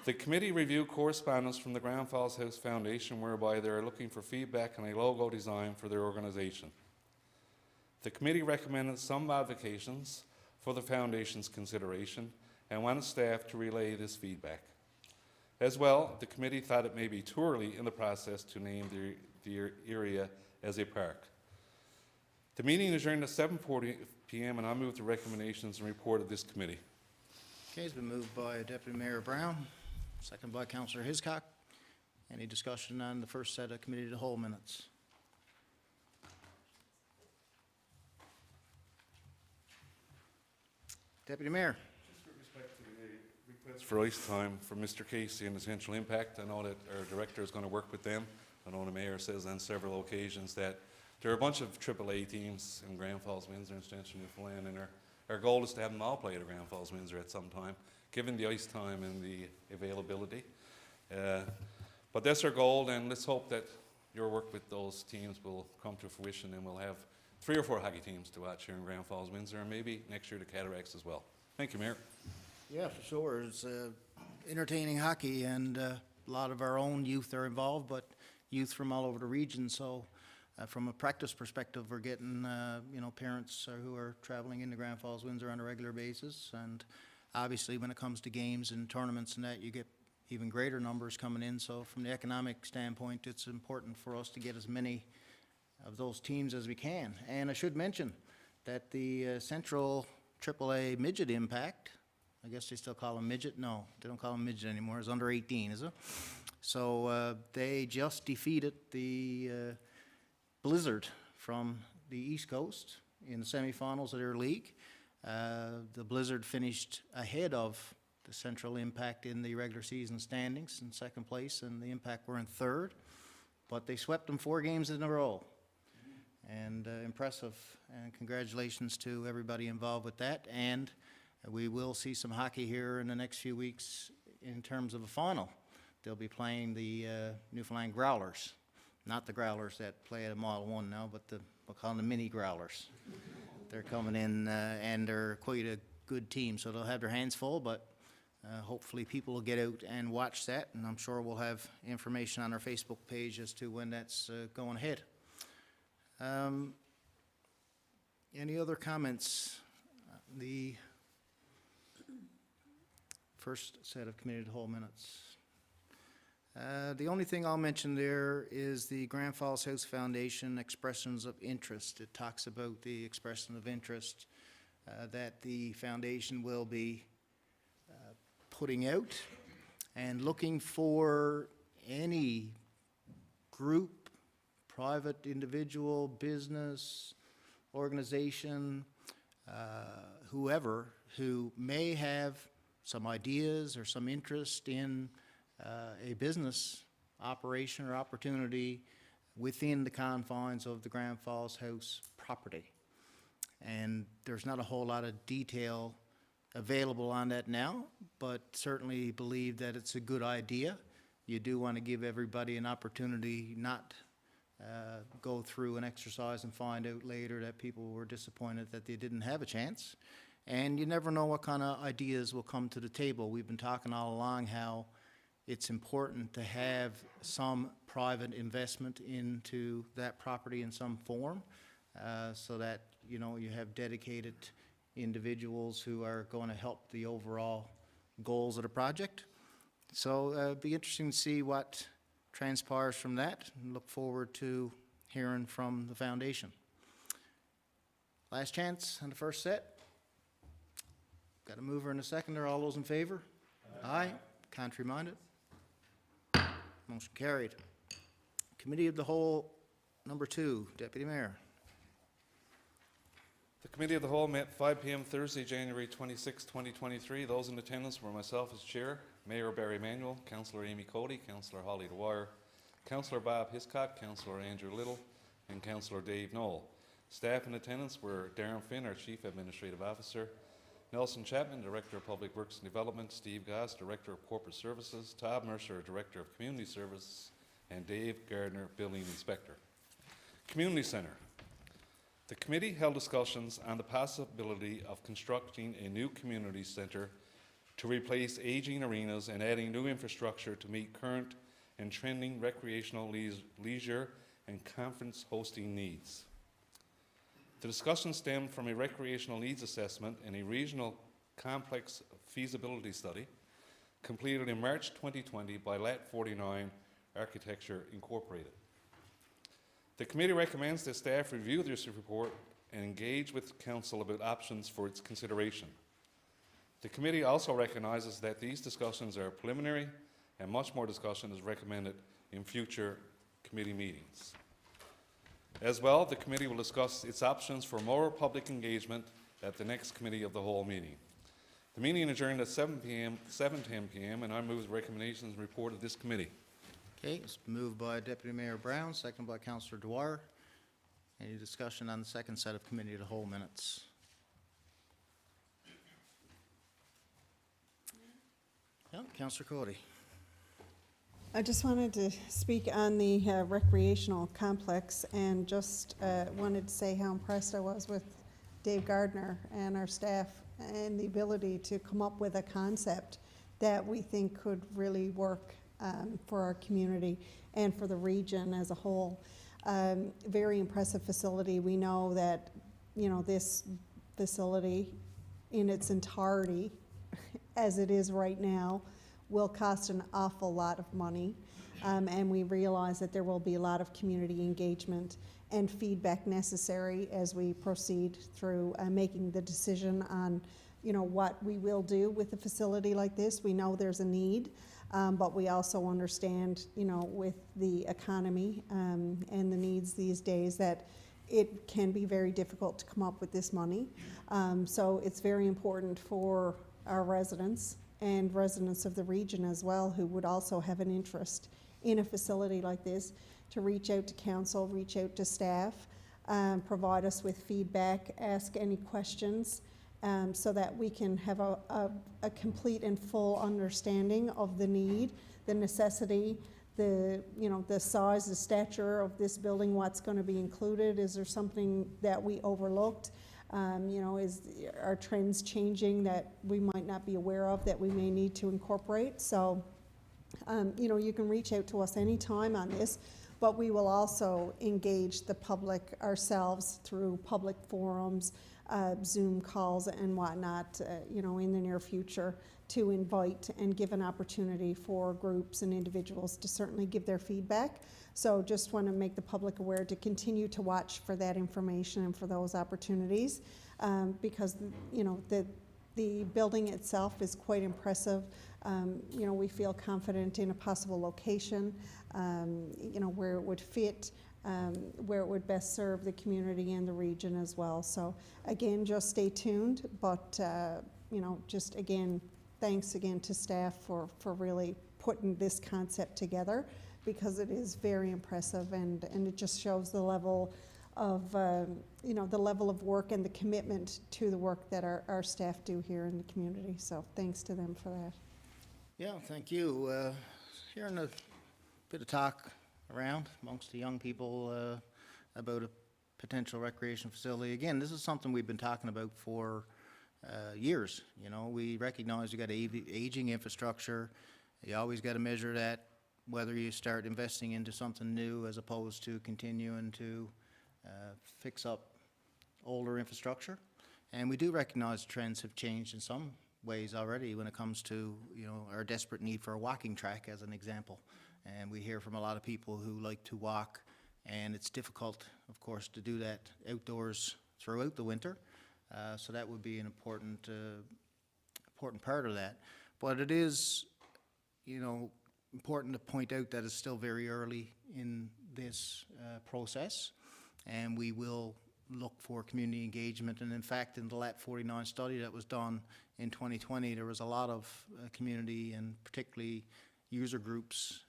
Speaker 4: The committee reviewed correspondence from the Grand Falls House Foundation whereby they are looking for feedback on a logo design for their organization. The committee recommended some modifications for the foundation's consideration and wanted staff to relay this feedback. As well, the committee thought it may be too early in the process to name the area as a park. The meeting adjourned at 7:40 p.m. and I move the recommendations and report of this committee.
Speaker 1: Okay, it's been moved by Deputy Mayor Brown, second by Councillor Hiscock. Any discussion on the first set of committee of the whole minutes? Deputy Mayor.
Speaker 4: Just with respect to the request for ice time for Mr. Casey and Essential Impact, I know that our director is going to work with them. I know the mayor says on several occasions that there are a bunch of AAA teams in Grand Falls-Windsor and Central Newfoundland, and our goal is to have them all play at Grand Falls-Windsor at some time, given the ice time and the availability. But that's our goal, and let's hope that your work with those teams will come to fruition and we'll have 3 or 4 hockey teams to watch here in Grand Falls-Windsor, and maybe next year the Cataracts as well. Thank you, Mayor.
Speaker 1: Yeah, for sure. It's entertaining hockey, and a lot of our own youth are involved, but youth from all over the region. So from a practice perspective, we're getting, parents who are traveling into Grand Falls-Windsor on a regular basis. And obviously, when it comes to games and tournaments and that, you get even greater numbers coming in. So from the economic standpoint, it's important for us to get as many of those teams as we can. And I should mention that the Central AAA Midget Impact, I guess they still call them midget? No, they don't call them midget anymore. It's under 18, is it? So they just defeated the Blizzard from the East Coast in the semifinals of their league. The Blizzard finished ahead of the Central Impact in the regular season standings in second place, and the Impact were in third. But they swept them 4 games in a row. And impressive, and congratulations to everybody involved with that. And we will see some hockey here in the next few weeks in terms of a final. They'll be playing the Newfoundland Growlers, not the Growlers that play at a Model 1 now, but we'll call them the mini Growlers. They're coming in, and they're quite a good team, so they'll have their hands full, but hopefully people will get out and watch that, and I'm sure we'll have information on our Facebook page as to when that's going ahead. Any other comments? The first set of committee of the whole minutes. The only thing I'll mention there is the Grand Falls House Foundation expressions of interest. It talks about the expression of interest that the foundation will be putting out and looking for any group, private, individual, business, organization, whoever, who may have some ideas or some interest in a business operation or opportunity within the confines of the Grand Falls House property. And there's not a whole lot of detail available on that now, but certainly believe that it's a good idea. You do want to give everybody an opportunity, not go through an exercise and find out later that people were disappointed that they didn't have a chance. And you never know what kind of ideas will come to the table. We've been talking all along how it's important to have some private investment into that property in some form, so that you have dedicated individuals who are going to help the overall goals of the project. So it'd be interesting to see what transpires from that, and look forward to hearing from the foundation. Last chance on the first set. Got a mover and a seconder. All those in favor? Aye. Contrary minded? Motion carried. Committee of the Whole, number 2, Deputy Mayor.
Speaker 4: The Committee of the Whole met 5 p.m. Thursday, January 26, 2023. Those in attendance were myself as Chair, Mayor Barry Manuel, Councillor Amy Cody, Councillor Holly Dwyer, Councillor Bob Hiscock, Councillor Andrew Little, and Councillor Dave Knoll. Staff in attendance were Darren Finn, our Chief Administrative Officer, Nelson Chapman, Director of Public Works and Development, Steve Goss, Director of Corporate Services, Todd Mercer, Director of Community Services, and Dave Gardner, Building Inspector. Community Centre. The committee held discussions on the possibility of constructing a new community centre to replace aging arenas and adding new infrastructure to meet current and trending recreational leisure and conference hosting needs. The discussion stemmed from a recreational needs assessment and a regional complex feasibility study completed in March 2020 by Lat 49 Architecture Incorporated. The committee recommends that staff review this report and engage with council about options for its consideration. The committee also recognizes that these discussions are preliminary and much more discussion is recommended in future committee meetings. As well, the committee will discuss its options for more public engagement at the next Committee of the Whole meeting. The meeting adjourned at 7:10 p.m. and I move the recommendations and report of this committee.
Speaker 1: Okay, it's moved by Deputy Mayor Brown, seconded by Councillor Dwyer. Any discussion on the second set of Committee of the Whole minutes? Yeah, Councillor Cody.
Speaker 7: I just wanted to speak on the recreational complex and just wanted to say how impressed I was with Dave Gardner and our staff and the ability to come up with a concept that we think could really work for our community and for the region as a whole. Very impressive facility. We know that, you know, this facility in its entirety, as it is right now, will cost an awful lot of money, and we realize that there will be a lot of community engagement and feedback necessary as we proceed through making the decision on, you know, what we will do with a facility like this. We know there's a need, but we also understand, you know, with the economy and the needs these days, that it can be very difficult to come up with this money. So it's very important for our residents and residents of the region as well, who would also have an interest in a facility like this, to reach out to council, reach out to staff, provide us with feedback, ask any questions, so that we can have a complete and full understanding of the need, the necessity, the, you know, the size, the stature of this building, what's going to be included. Is there something that we overlooked? You know, are trends changing that we might not be aware of that we may need to incorporate? So, you know, you can reach out to us anytime on this, but we will also engage the public ourselves through public forums, Zoom calls and whatnot, you know, in the near future, to invite and give an opportunity for groups and individuals to certainly give their feedback. So just want to make the public aware to continue to watch for that information and for those opportunities, because, you know, the building itself is quite impressive. You know, we feel confident in a possible location, you know, where it would fit, where it would best serve the community and the region as well. So again, just stay tuned, but you know, just again, thanks again to staff for really putting this concept together, because it is very impressive, and it just shows the level of, you know, the level of work and the commitment to the work that our staff do here in the community. So thanks to them for that.
Speaker 1: Yeah, thank you. Hearing a bit of talk around amongst the young people about a potential recreation facility. Again, this is something we've been talking about for years. You know, we recognize you got aging infrastructure. You always got to measure that, whether you start investing into something new as opposed to continuing to fix up older infrastructure. And we do recognize trends have changed in some ways already when it comes to, you know, our desperate need for a walking track as an example. And we hear from a lot of people who like to walk, and it's difficult, of course, to do that outdoors throughout the winter. So that would be an important part of that. But it is, you know, important to point out that it's still very early in this process, and we will look for community engagement. And in fact, in the Lat 49 study that was done in 2020, there was a lot of community and particularly user groups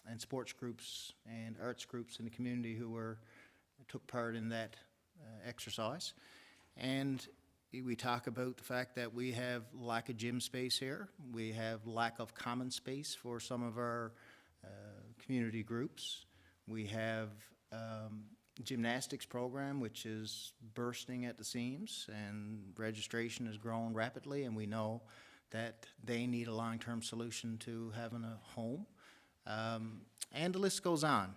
Speaker 1: and sports groups and arts groups in the community who took part in that exercise. And we talk about the fact that we have lack of gym space here. We have lack of common space for some of our community groups. We have gymnastics program, which is bursting at the seams, and registration has grown rapidly, and we know that they need a long-term solution to having a home. And the list goes on.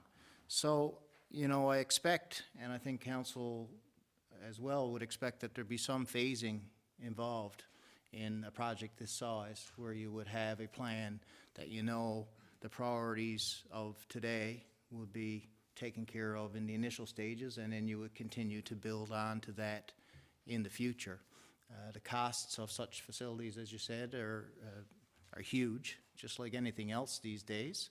Speaker 1: So, you know, I expect, and I think council as well would expect, that there be some phasing involved in a project this size, where you would have a plan that you know the priorities of today would be taken care of in the initial stages, and then you would continue to build on to that in the future. The costs of such facilities, as you said, are huge, just like anything else these days.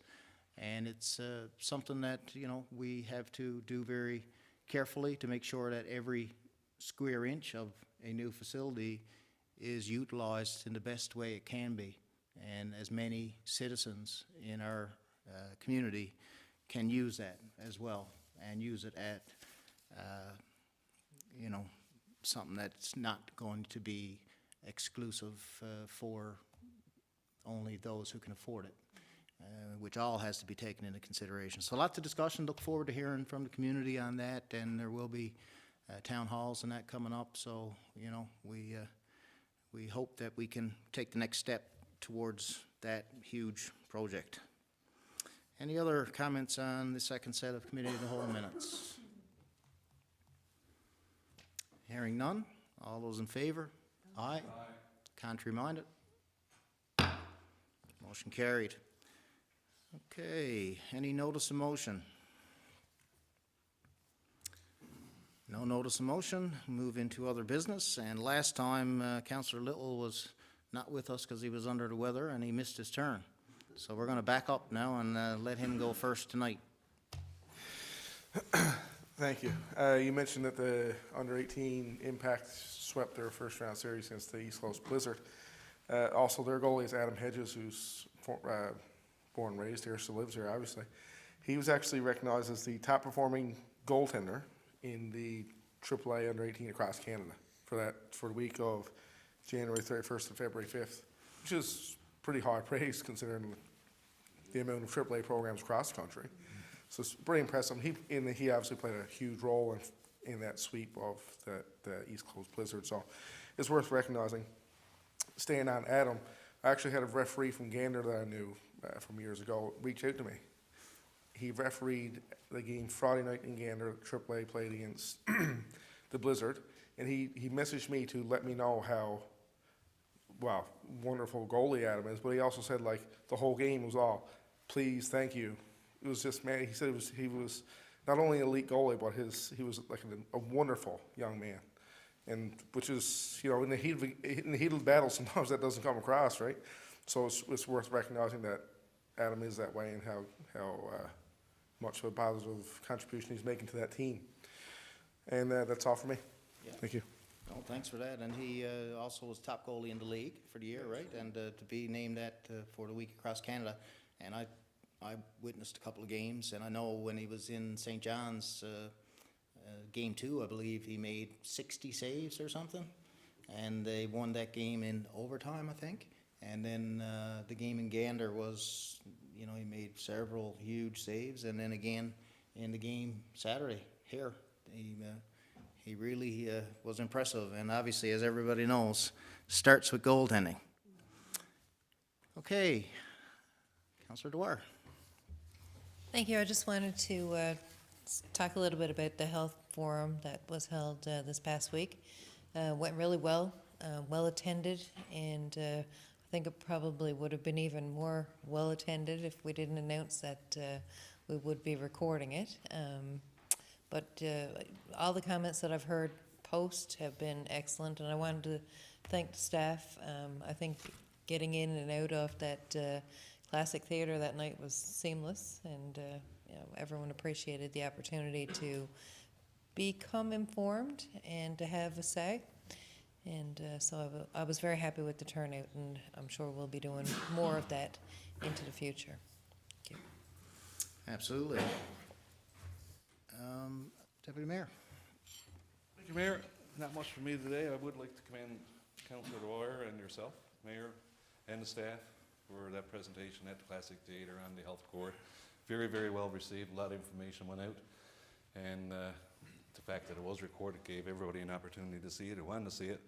Speaker 1: And it's something that, you know, we have to do very carefully to make sure that every square inch of a new facility is utilized in the best way it can be. And as many citizens in our community can use that as well, and use it at, you know, something that's not going to be exclusive for only those who can afford it, which all has to be taken into consideration. So lots of discussion. Look forward to hearing from the community on that, and there will be town halls and that coming up. So, you know, we hope that we can take the next step towards that huge project. Any other comments on the second set of committee of the whole minutes? Hearing none. All those in favor? Aye. Contrary minded? Motion carried. Okay, any notice of motion? No notice of motion. Move into other business. And last time, Councillor Little was not with us because he was under the weather and he missed his turn. So we're going to back up now and let him go first tonight.
Speaker 5: Thank you. You mentioned that the under-18 Impact swept their first-round series against the East Coast Blizzard. Also, their goalie is Adam Hedges, who's born and raised here, still lives here, obviously. He was actually recognized as the top-performing goaltender in the AAA under-18 across Canada for the week of January 31st to February 5th, which is pretty high praise considering the amount of AAA programs across the country. So it's pretty impressive. He obviously played a huge role in that sweep of the East Coast Blizzard, so it's worth recognizing. Staying on Adam, I actually had a referee from Gander that I knew from years ago reach out to me. He refereed the game Friday night in Gander, AAA played against the Blizzard, and he messaged me to let me know how, wow, wonderful goalie Adam is, but he also said, like, the whole game was all, please, thank you. It was just, man, he said he was not only an elite goalie, but he was like a wonderful young man. And which is, you know, in the heat of the battle, sometimes that doesn't come across, right? So it's worth recognizing that Adam is that way and how much of a positive contribution he's making to that team. And that's all for me.
Speaker 1: Yeah.
Speaker 5: Thank you.
Speaker 1: Oh, thanks for that. And he also was top goalie in the league for the year, right? And to be named that for the week across Canada. And I witnessed a couple of games, and I know when he was in St. John's, game 2, I believe he made 60 saves or something. And they won that game in overtime, I think. And then the game in Gander was, you know, he made several huge saves. And then again in the game Saturday here, he really was impressive. And obviously, as everybody knows, starts with goaltending. Okay, Councillor Dwyer.
Speaker 3: Thank you. I just wanted to talk a little bit about the health forum that was held this past week. Went really well, well attended, and I think it probably would have been even more well attended if we didn't announce that we would be recording it. But all the comments that I've heard post have been excellent, and I wanted to thank the staff. I think getting in and out of that Classic Theatre that night was seamless, and you know, everyone appreciated the opportunity to become informed and to have a say. And so I was very happy with the turnout, and I'm sure we'll be doing more of that into the future. Thank you.
Speaker 1: Absolutely. Deputy Mayor.
Speaker 4: Thank you, Mayor. Not much for me today. I would like to commend Councillor Dwyer and yourself, Mayor, and the staff for that presentation at the Classic Theatre on the health court. Very, very well received. A lot of information went out. And the fact that it was recorded gave everybody an opportunity to see it, who wanted to see it.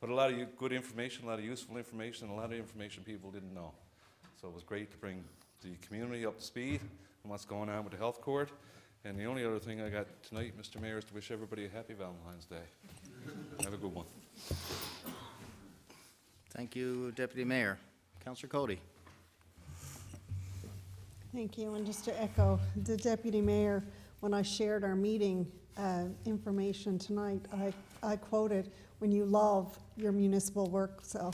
Speaker 4: But a lot of good information, a lot of useful information, a lot of information people didn't know. So it was great to bring the community up to speed on what's going on with the health court. And the only other thing I got tonight, Mr. Mayor, is to wish everybody a happy Valentine's Day. Have a good one.
Speaker 1: Thank you, Deputy Mayor. Councillor Cody.
Speaker 7: Thank you, and just to echo the Deputy Mayor, when I shared our meeting information tonight, I quoted, "When you love your municipal work," so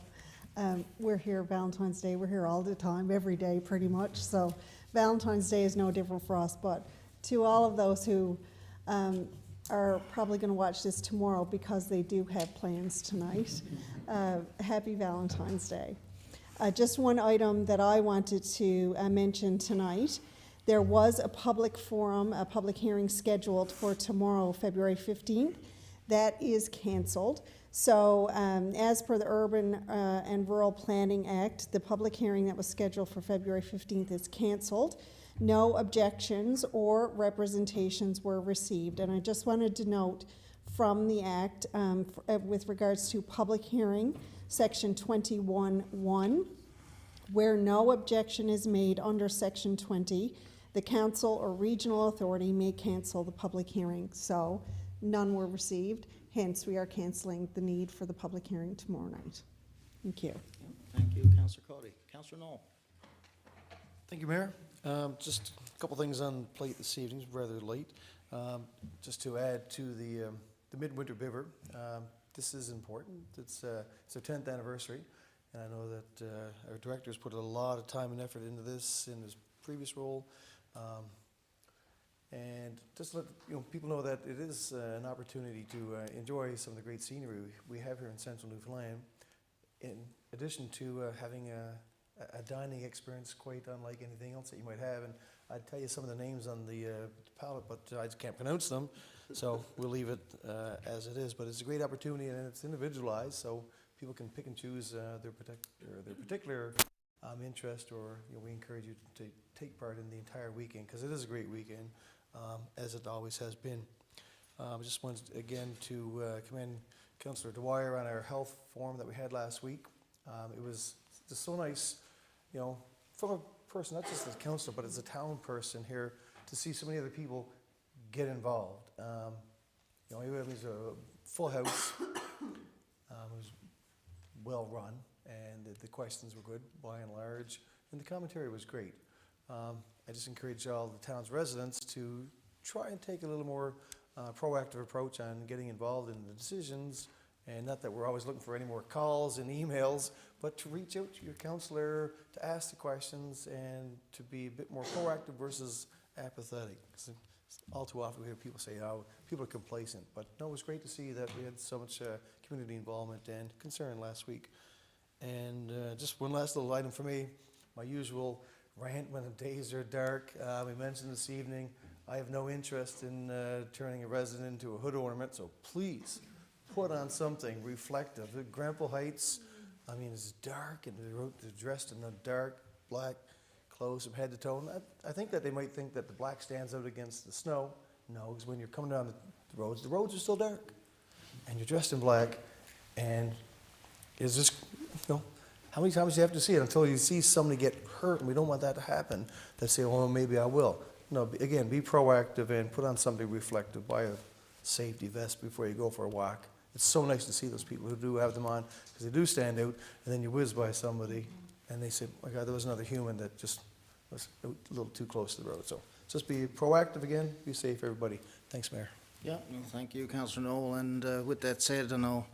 Speaker 7: we're here Valentine's Day, we're here all the time, every day pretty much, so Valentine's Day is no different for us, but to all of those who are probably going to watch this tomorrow because they do have plans tonight, happy Valentine's Day. Just one item that I wanted to mention tonight. There was a public forum, a public hearing scheduled for tomorrow, February 15th. That is canceled. So as per the Urban and Rural Planning Act, the public hearing that was scheduled for February 15th is canceled. No objections or representations were received. And I just wanted to note from the Act with regards to public hearing, Section 21(1), where no objection is made under Section 20, the council or regional authority may cancel the public hearing. So none were received, hence we are canceling the need for the public hearing tomorrow night. Thank you.
Speaker 1: Thank you, Councillor Cody. Councillor Knoll.
Speaker 8: Thank you, Mayor. Just a couple things on the plate this evening, it's rather late. Just to add to the Midwinter Biver, this is important. It's their 10th anniversary, and I know that our director's put a lot of time and effort into this in his previous role. And just let people know that it is an opportunity to enjoy some of the great scenery we have here in central Newfoundland, in addition to having a dining experience quite unlike anything else that you might have. And I'd tell you some of the names on the palette, but I just can't pronounce them, so we'll leave it as it is. But it's a great opportunity, and it's individualized, so people can pick and choose their particular interest, or we encourage you to take part in the entire weekend, because it is a great weekend, as it always has been. I just wanted again to commend Councillor Dwyer on our health forum that we had last week. It was just so nice, from a person, not just as a councillor, but as a town person here, to see so many other people get involved. It was a full house. It was well run, and the questions were good by and large, and the commentary was great. I just encourage all the town's residents to try and take a little more proactive approach on getting involved in the decisions, and not that we're always looking for any more calls and emails, but to reach out to your councillor, to ask the questions, and to be a bit more proactive versus apathetic. All too often we hear people say, "Oh, people are complacent," but no, it was great to see that we had so much community involvement and concern last week. And just one last little item for me, my usual rant when the days are dark. We mentioned this evening, I have no interest in turning a resident into a hood ornament, so please put on something reflective. At Grenfell Heights, I mean, it's dark, and they're dressed in the dark black clothes from head to toe. And I think that they might think that the black stands out against the snow. No, because when you're coming down the roads are still dark, and you're dressed in black, and it's just, how many times do you have to see it until you see somebody get hurt, and we don't want that to happen. They say, "Oh, maybe I will." No, again, be proactive and put on something reflective. Buy a safety vest before you go for a walk. It's so nice to see those people who do have them on, because they do stand out, and then you whiz by somebody, and they say, "My God, there was another human that just was a little too close to the road." So just be proactive again. Be safe, everybody. Thanks, Mayor.
Speaker 1: Yeah, well, thank you, Councillor Knoll. And with that said, I know,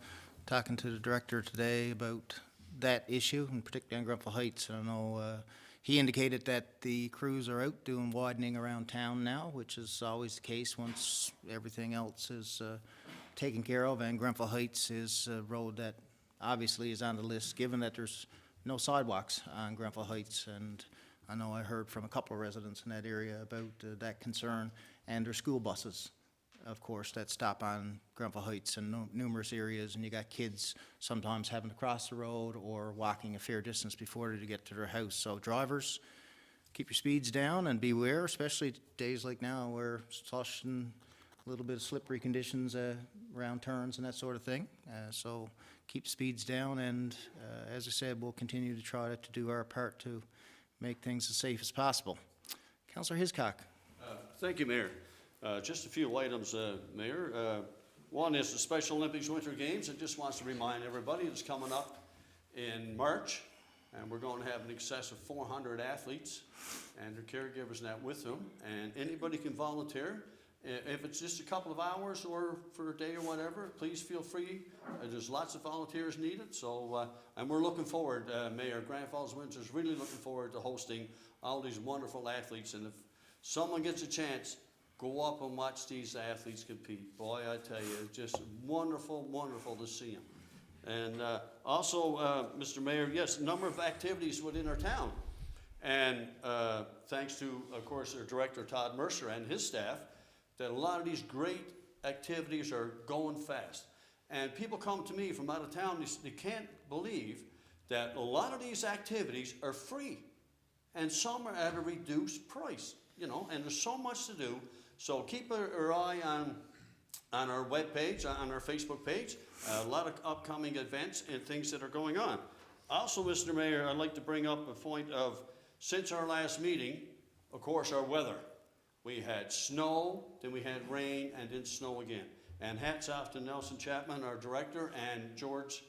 Speaker 1: talking to the director today about that issue, and particularly on Grenfell Heights, I know he indicated that the crews are out doing widening around town now, which is always the case once everything else is taken care of, and Grenfell Heights is a road that obviously is on the list, given that there's no sidewalks on Grenfell Heights. And I know I heard from a couple of residents in that area about that concern, and there's school buses, of course, that stop on Grenfell Heights in numerous areas, and you got kids sometimes having to cross the road or walking a fair distance before they get to their house. So drivers, keep your speeds down and beware, especially days like now where slush and a little bit of slippery conditions around turns and that sort of thing. So keep speeds down, and as I said, we'll continue to try to do our part to make things as safe as possible. Councillor Hiscock.
Speaker 9: Thank you, Mayor. Just a few items, Mayor. One is the Special Olympics Winter Games. It just wants to remind everybody it's coming up in March, and we're going to have an excess of 400 athletes and their caregivers and that with them, and anybody can volunteer. If it's just a couple of hours or for a day or whatever, please feel free. There's lots of volunteers needed, so, and we're looking forward, Mayor, Grand Falls-Windsor is really looking forward to hosting all these wonderful athletes, and if someone gets a chance, go up and watch these athletes compete. Boy, I tell you, it's just wonderful, wonderful to see them. And also, Mr. Mayor, yes, a number of activities within our town. And thanks to, of course, our Director Todd Mercer and his staff, that a lot of these great activities are going fast. And people come to me from out of town, they can't believe that a lot of these activities are free. And some are at a reduced price, you know, and there's so much to do. So keep our eye on our webpage, on our Facebook page, a lot of upcoming events and things that are going on. Also, Mr. Mayor, I'd like to bring up a point of, since our last meeting, of course, our weather. We had snow, then we had rain, and then snow again. And hats off to Nelson Chapman, our director, and George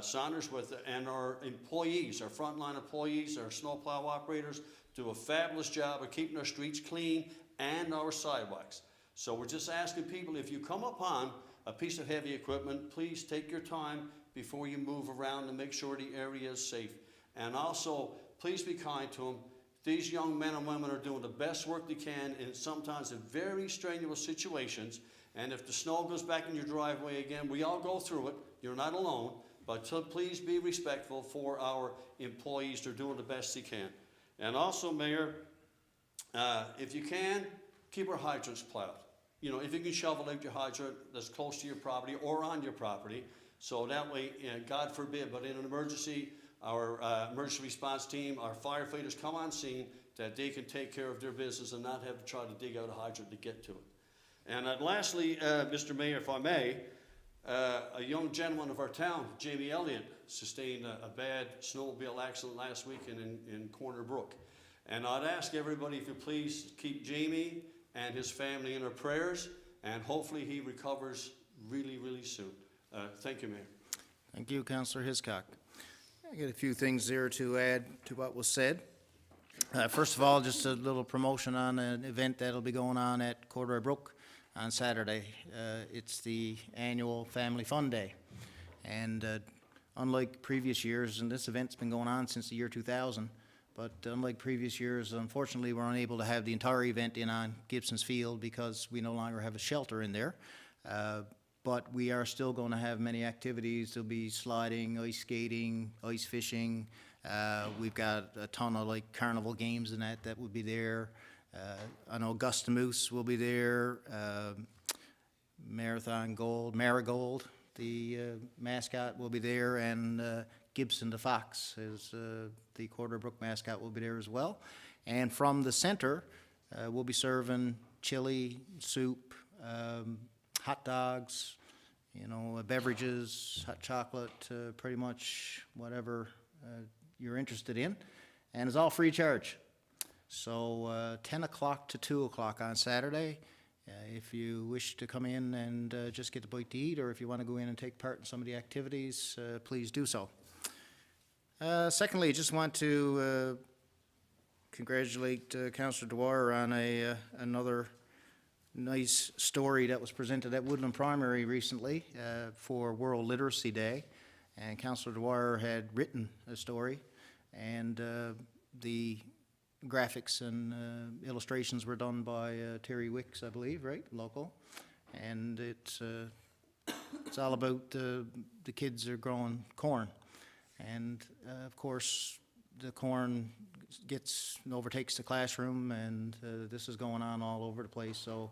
Speaker 9: Saunders, and our employees, our frontline employees, our snowplow operators, do a fabulous job of keeping our streets clean and our sidewalks. So we're just asking people, if you come upon a piece of heavy equipment, please take your time before you move around and make sure the area is safe. And also, please be kind to them. These young men and women are doing the best work they can in sometimes in very strenuous situations. And if the snow goes back in your driveway again, we all go through it. You're not alone. But please be respectful for our employees. They're doing the best they can. And also, Mayor, if you can, keep our hydrants plowed. You know, if you can shovel out your hydrant that's close to your property or on your property, so that way, God forbid, but in an emergency, our emergency response team, our firefighters come on scene, that they can take care of their business and not have to try to dig out a hydrant to get to it. And lastly, Mr. Mayor, if I may, a young gentleman of our town, Jamie Elliott, sustained a bad snowmobile accident last week in Corner Brook. And I'd ask everybody, if you please, keep Jamie and his family in our prayers, and hopefully he recovers really, really soon. Thank you, Mayor.
Speaker 1: Thank you, Councillor Hiscock. I got a few things there to add to what was said. First of all, just a little promotion on an event that'll be going on at Corduroy Brook on Saturday. It's the annual Family Fun Day. And unlike previous years, and this event's been going on since the year 2000, but unlike previous years, unfortunately, we're unable to have the entire event in on Gibson's Field because we no longer have a shelter in there. But we are still going to have many activities. There'll be sliding, ice skating, ice fishing. We've got a ton of like carnival games and that will be there. I know Augusta Moose will be there. Marigold, the mascot, will be there, and Gibson the Fox is the Corduroy Brook mascot will be there as well. And from the center, we'll be serving chili, soup, hot dogs, you know, beverages, hot chocolate, pretty much whatever you're interested in. And it's all free charge. So 10 o'clock to 2 o'clock on Saturday. If you wish to come in and just get a bite to eat, or if you want to go in and take part in some of the activities, please do so. Secondly, I just want to congratulate Councillor Dwyer on another nice story that was presented at Woodland Primary recently for World Literacy Day. And Councillor Dwyer had written a story, and the graphics and illustrations were done by Terry Wicks, I believe, right, local. And it's all about the kids are growing corn. And of course, the corn overtakes the classroom, and this is going on all over the place. So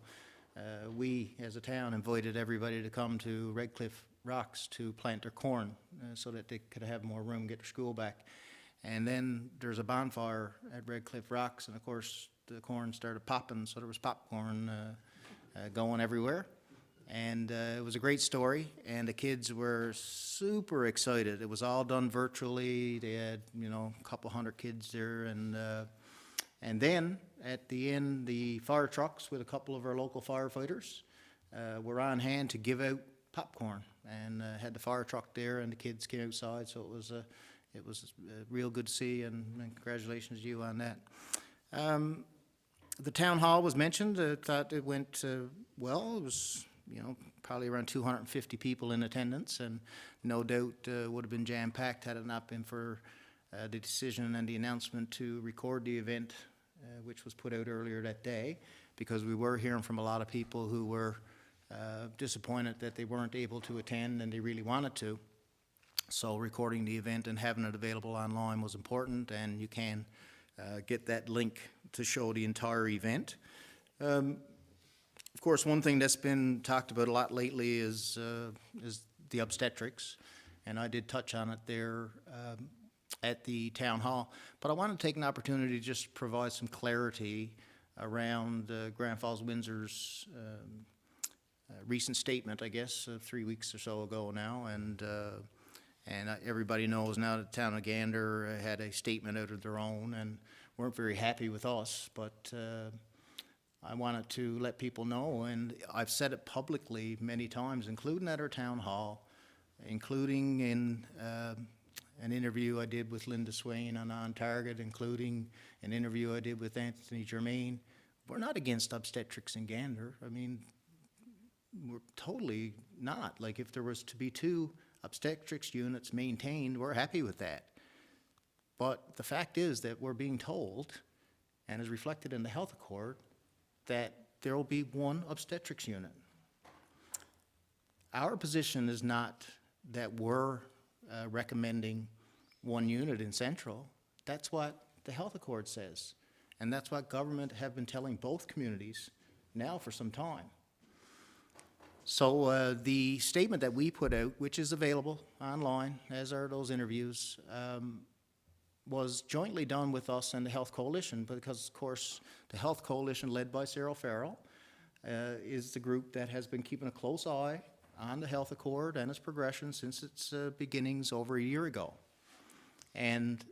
Speaker 1: we, as a town, invited everybody to come to Redcliffe Rocks to plant their corn so that they could have more room, get their school back. And then there's a bonfire at Redcliffe Rocks, and of course the corn started popping, so there was popcorn going everywhere. And it was a great story, and the kids were super excited. It was all done virtually. They had, a couple hundred kids there, and then at the end, the fire trucks with a couple of our local firefighters were on hand to give out popcorn, and had the fire truck there, and the kids came outside. So it was real good to see, and congratulations to you on that. The town hall was mentioned. I thought it went well. It was, probably around 250 people in attendance, and no doubt would have been jam-packed had it not been for the decision and the announcement to record the event, which was put out earlier that day, because we were hearing from a lot of people who were disappointed that they weren't able to attend and they really wanted to. So recording the event and having it available online was important, and you can get that link to show the entire event. Of course, one thing that's been talked about a lot lately is the obstetrics, and I did touch on it there at the town hall. But I want to take an opportunity to just provide some clarity around Grand Falls-Windsor's recent statement, I guess, 3 weeks or so ago now, and everybody knows now that the town of Gander had a statement out of their own and weren't very happy with us, but I wanted to let people know, and I've said it publicly many times, including at our town hall, including in an interview I did with Linda Swain on Target, including an interview I did with Anthony Germain. We're not against obstetrics in Gander. I mean, we're totally not. Like, if there was to be 2 obstetrics units maintained, we're happy with that. But the fact is that we're being told, and is reflected in the health accord, that there will be 1 obstetrics unit. Our position is not that we're recommending 1 unit in Central. That's what the health accord says, and that's what government have been telling both communities now for some time. So the statement that we put out, which is available online, as are those interviews, was jointly done with us and the Health Coalition, because, of course, the Health Coalition, led by Cyril Farrell, is the group that has been keeping a close eye on the Health Accord and its progression since its beginnings over a year ago. And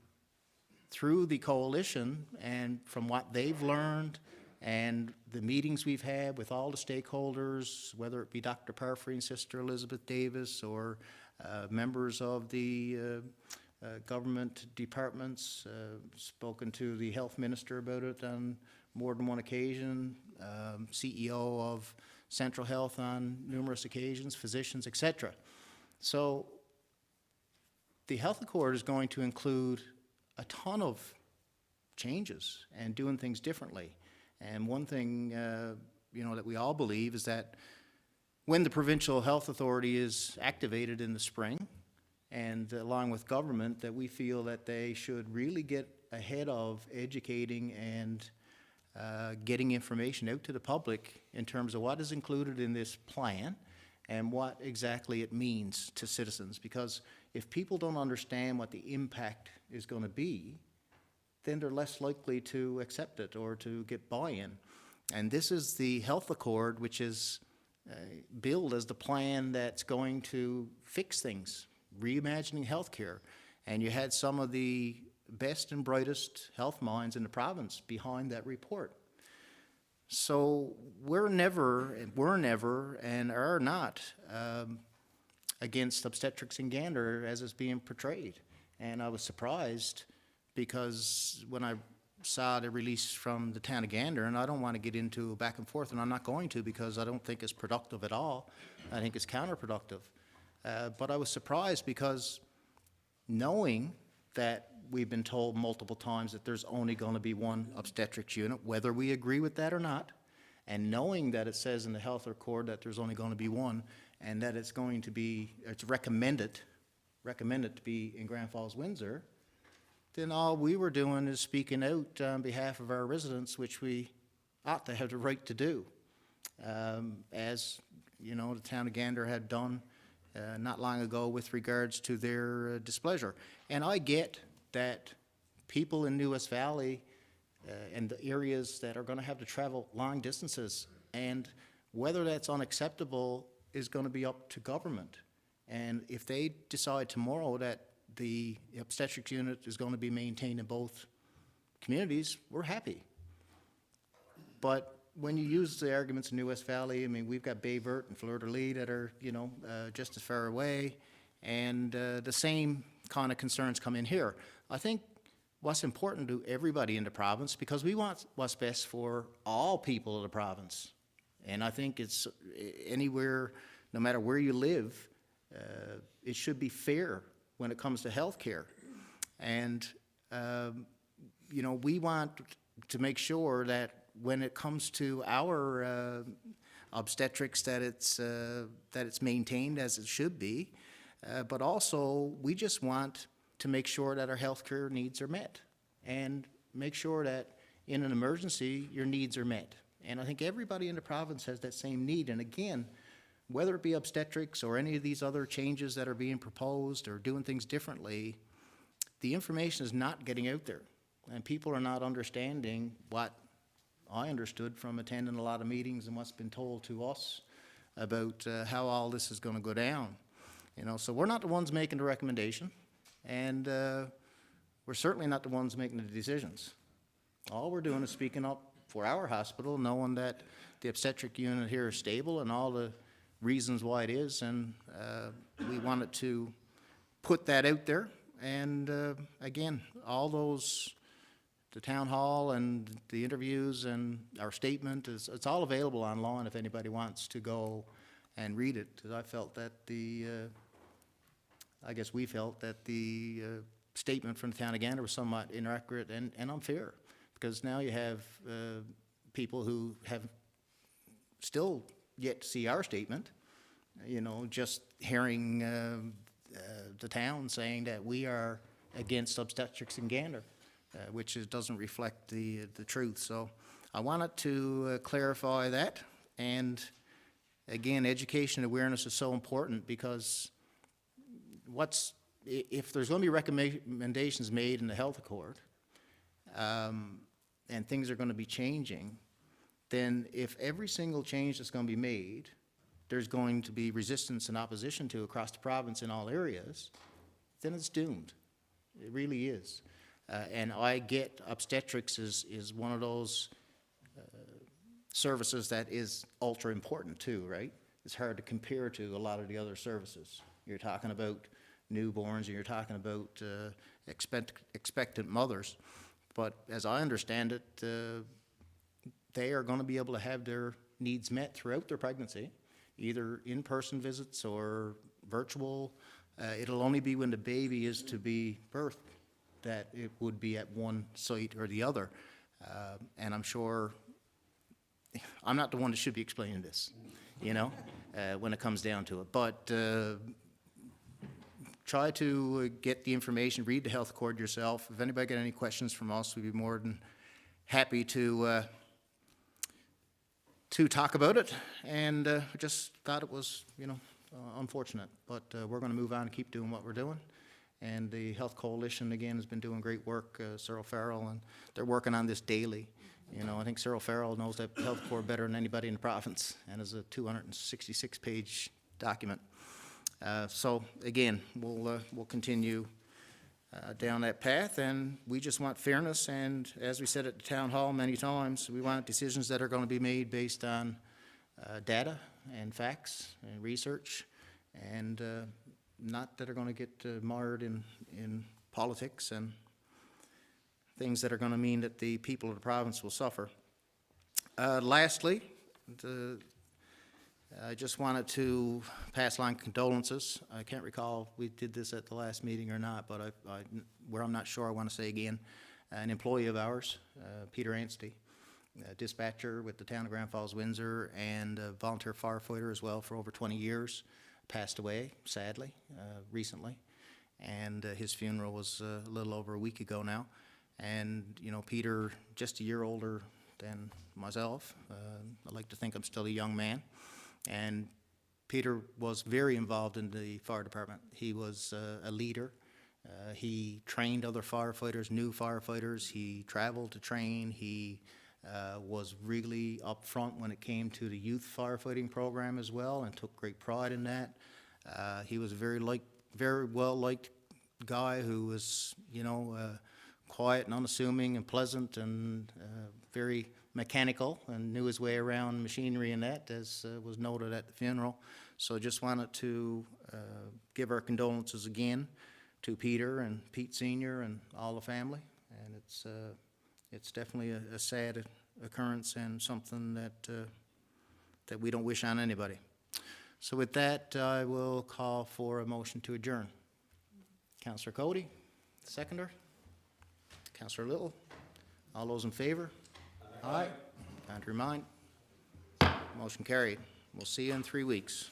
Speaker 1: through the coalition, and from what they've learned, and the meetings we've had with all the stakeholders, whether it be Dr. Parfrey and Sister Elizabeth Davis, or members of the government departments, spoken to the health minister about it on more than one occasion, CEO of Central Health on numerous occasions, physicians, etc. So the health accord is going to include a ton of changes and doing things differently. And one thing, that we all believe is that when the provincial health authority is activated in the spring, and along with government, that we feel that they should really get ahead of educating and getting information out to the public in terms of what is included in this plan and what exactly it means to citizens. Because if people don't understand what the impact is going to be, then they're less likely to accept it or to get buy-in. And this is the health accord, which is billed as the plan that's going to fix things, reimagining healthcare. And you had some of the best and brightest health minds in the province behind that report. So we're never and are not against obstetrics in Gander as it's being portrayed. And I was surprised, because when I saw the release from the town of Gander, and I don't want to get into a back and forth, and I'm not going to, because I don't think it's productive at all. I think it's counterproductive. But I was surprised, because knowing that we've been told multiple times that there's only going to be 1 obstetrics unit, whether we agree with that or not, and knowing that it says in the health accord that there's only going to be 1, and that it's going to be, it's recommended to be in Grand Falls-Windsor, then all we were doing is speaking out on behalf of our residents, which we ought to have the right to do, as the town of Gander had done not long ago with regards to their displeasure. And I get that people in New West Valley and the areas that are going to have to travel long distances, and Whether that's unacceptable is going to be up to government. And if they decide tomorrow that the obstetrics unit is going to be maintained in both communities, we're happy. But when you use the arguments in New West Valley, I mean, we've got Bayvert and Fleur de Lis that are, you know, just as far away, and the same kind of concerns come in here. I think what's important to everybody in the province, because we want what's best for all people of the province. And I think it's anywhere, no matter where you live, it should be fair when it comes to health care. And, you know, we want to make sure that when it comes to our obstetrics, that it's maintained as it should be. But also, we just want to make sure that our health care needs are met and make sure that in an emergency, your needs are met. And I think everybody in the province has that same need. And again, whether it be obstetrics or any of these other changes that are being proposed or doing things differently, the information is not getting out there. And people are not understanding what I understood from attending a lot of meetings and what's been told to us about how all this is going to go down. You know, so we're not the ones making the recommendation, and we're certainly not the ones making the decisions. All we're doing is speaking up for our hospital, knowing that the obstetric unit here is stable and all the reasons why it is, and we wanted to put that out there. And again, all those, the town hall and the interviews and our statement, it's all available online if anybody wants to go and read it. Because I felt that I guess we felt that the statement from the town of Gander was somewhat inaccurate and unfair, because now you have people who have still yet to see our statement, you know, just hearing the town saying that we are against obstetrics in Gander, which doesn't reflect the truth. So I wanted to clarify that. And again, education awareness is so important, because if there's going to be recommendations made in the health accord, and things are going to be changing, then if every single change that's going to be made, there's going to be resistance and opposition to across the province in all areas, then it's doomed. It really is. And I get obstetrics is one of those services that is ultra important too, right? It's hard to compare to a lot of the other services. You're talking about newborns, and you're talking about expectant mothers. But as I understand it, they are going to be able to have their needs met throughout their pregnancy, either in-person visits or virtual. It'll only be when the baby is to be birthed that it would be at one site or the other. And I'm sure, I'm not the one that should be explaining this, you know, when it comes down to it. But try to get the information, read the health accord yourself. If anybody got any questions from us, we'd be more than happy to talk about it. And just thought it was, you know, unfortunate. But we're going to move on and keep doing what we're doing. And the Health Coalition, again, has been doing great work, Cyril Farrell, and they're working on this daily. You know, I think Cyril Farrell knows that health accord better than anybody in the province, and is a 266-page document. So again, we'll continue down that path, and we just want fairness. And as we said at the town hall many times, we want decisions that are going to be made based on data and facts and research, and not that are going to get mired in politics and things that are going to mean that the people of the province will suffer. Lastly, I just wanted to pass along condolences. I can't recall if we did this at the last meeting or not, but where I'm not sure, I want to say again, an employee of ours, Peter Anstey, a dispatcher with the town of Grand Falls-Windsor and a volunteer firefighter as well for over 20 years, passed away, sadly, recently. And his funeral was a little over a week ago now. And, you know, Peter, just a year older than myself. I like to think I'm still a young man. And Peter was very involved in the fire department. He was a leader. He trained other firefighters, new firefighters. He traveled to train. He was really upfront when it came to the youth firefighting program as well, and took great pride in that. He was a very well-liked guy who was, quiet and unassuming and pleasant and very mechanical and knew his way around machinery and that, as was noted at the funeral. So just wanted to give our condolences again to Peter and Pete Sr. and all the family. And it's definitely a sad occurrence and something that we don't wish on anybody. So with that, I will call for a motion to adjourn. Councillor Cody, seconder. Councillor Little. All those in favor? Aye. Contrary mind? Motion carried. We'll see you in 3 weeks.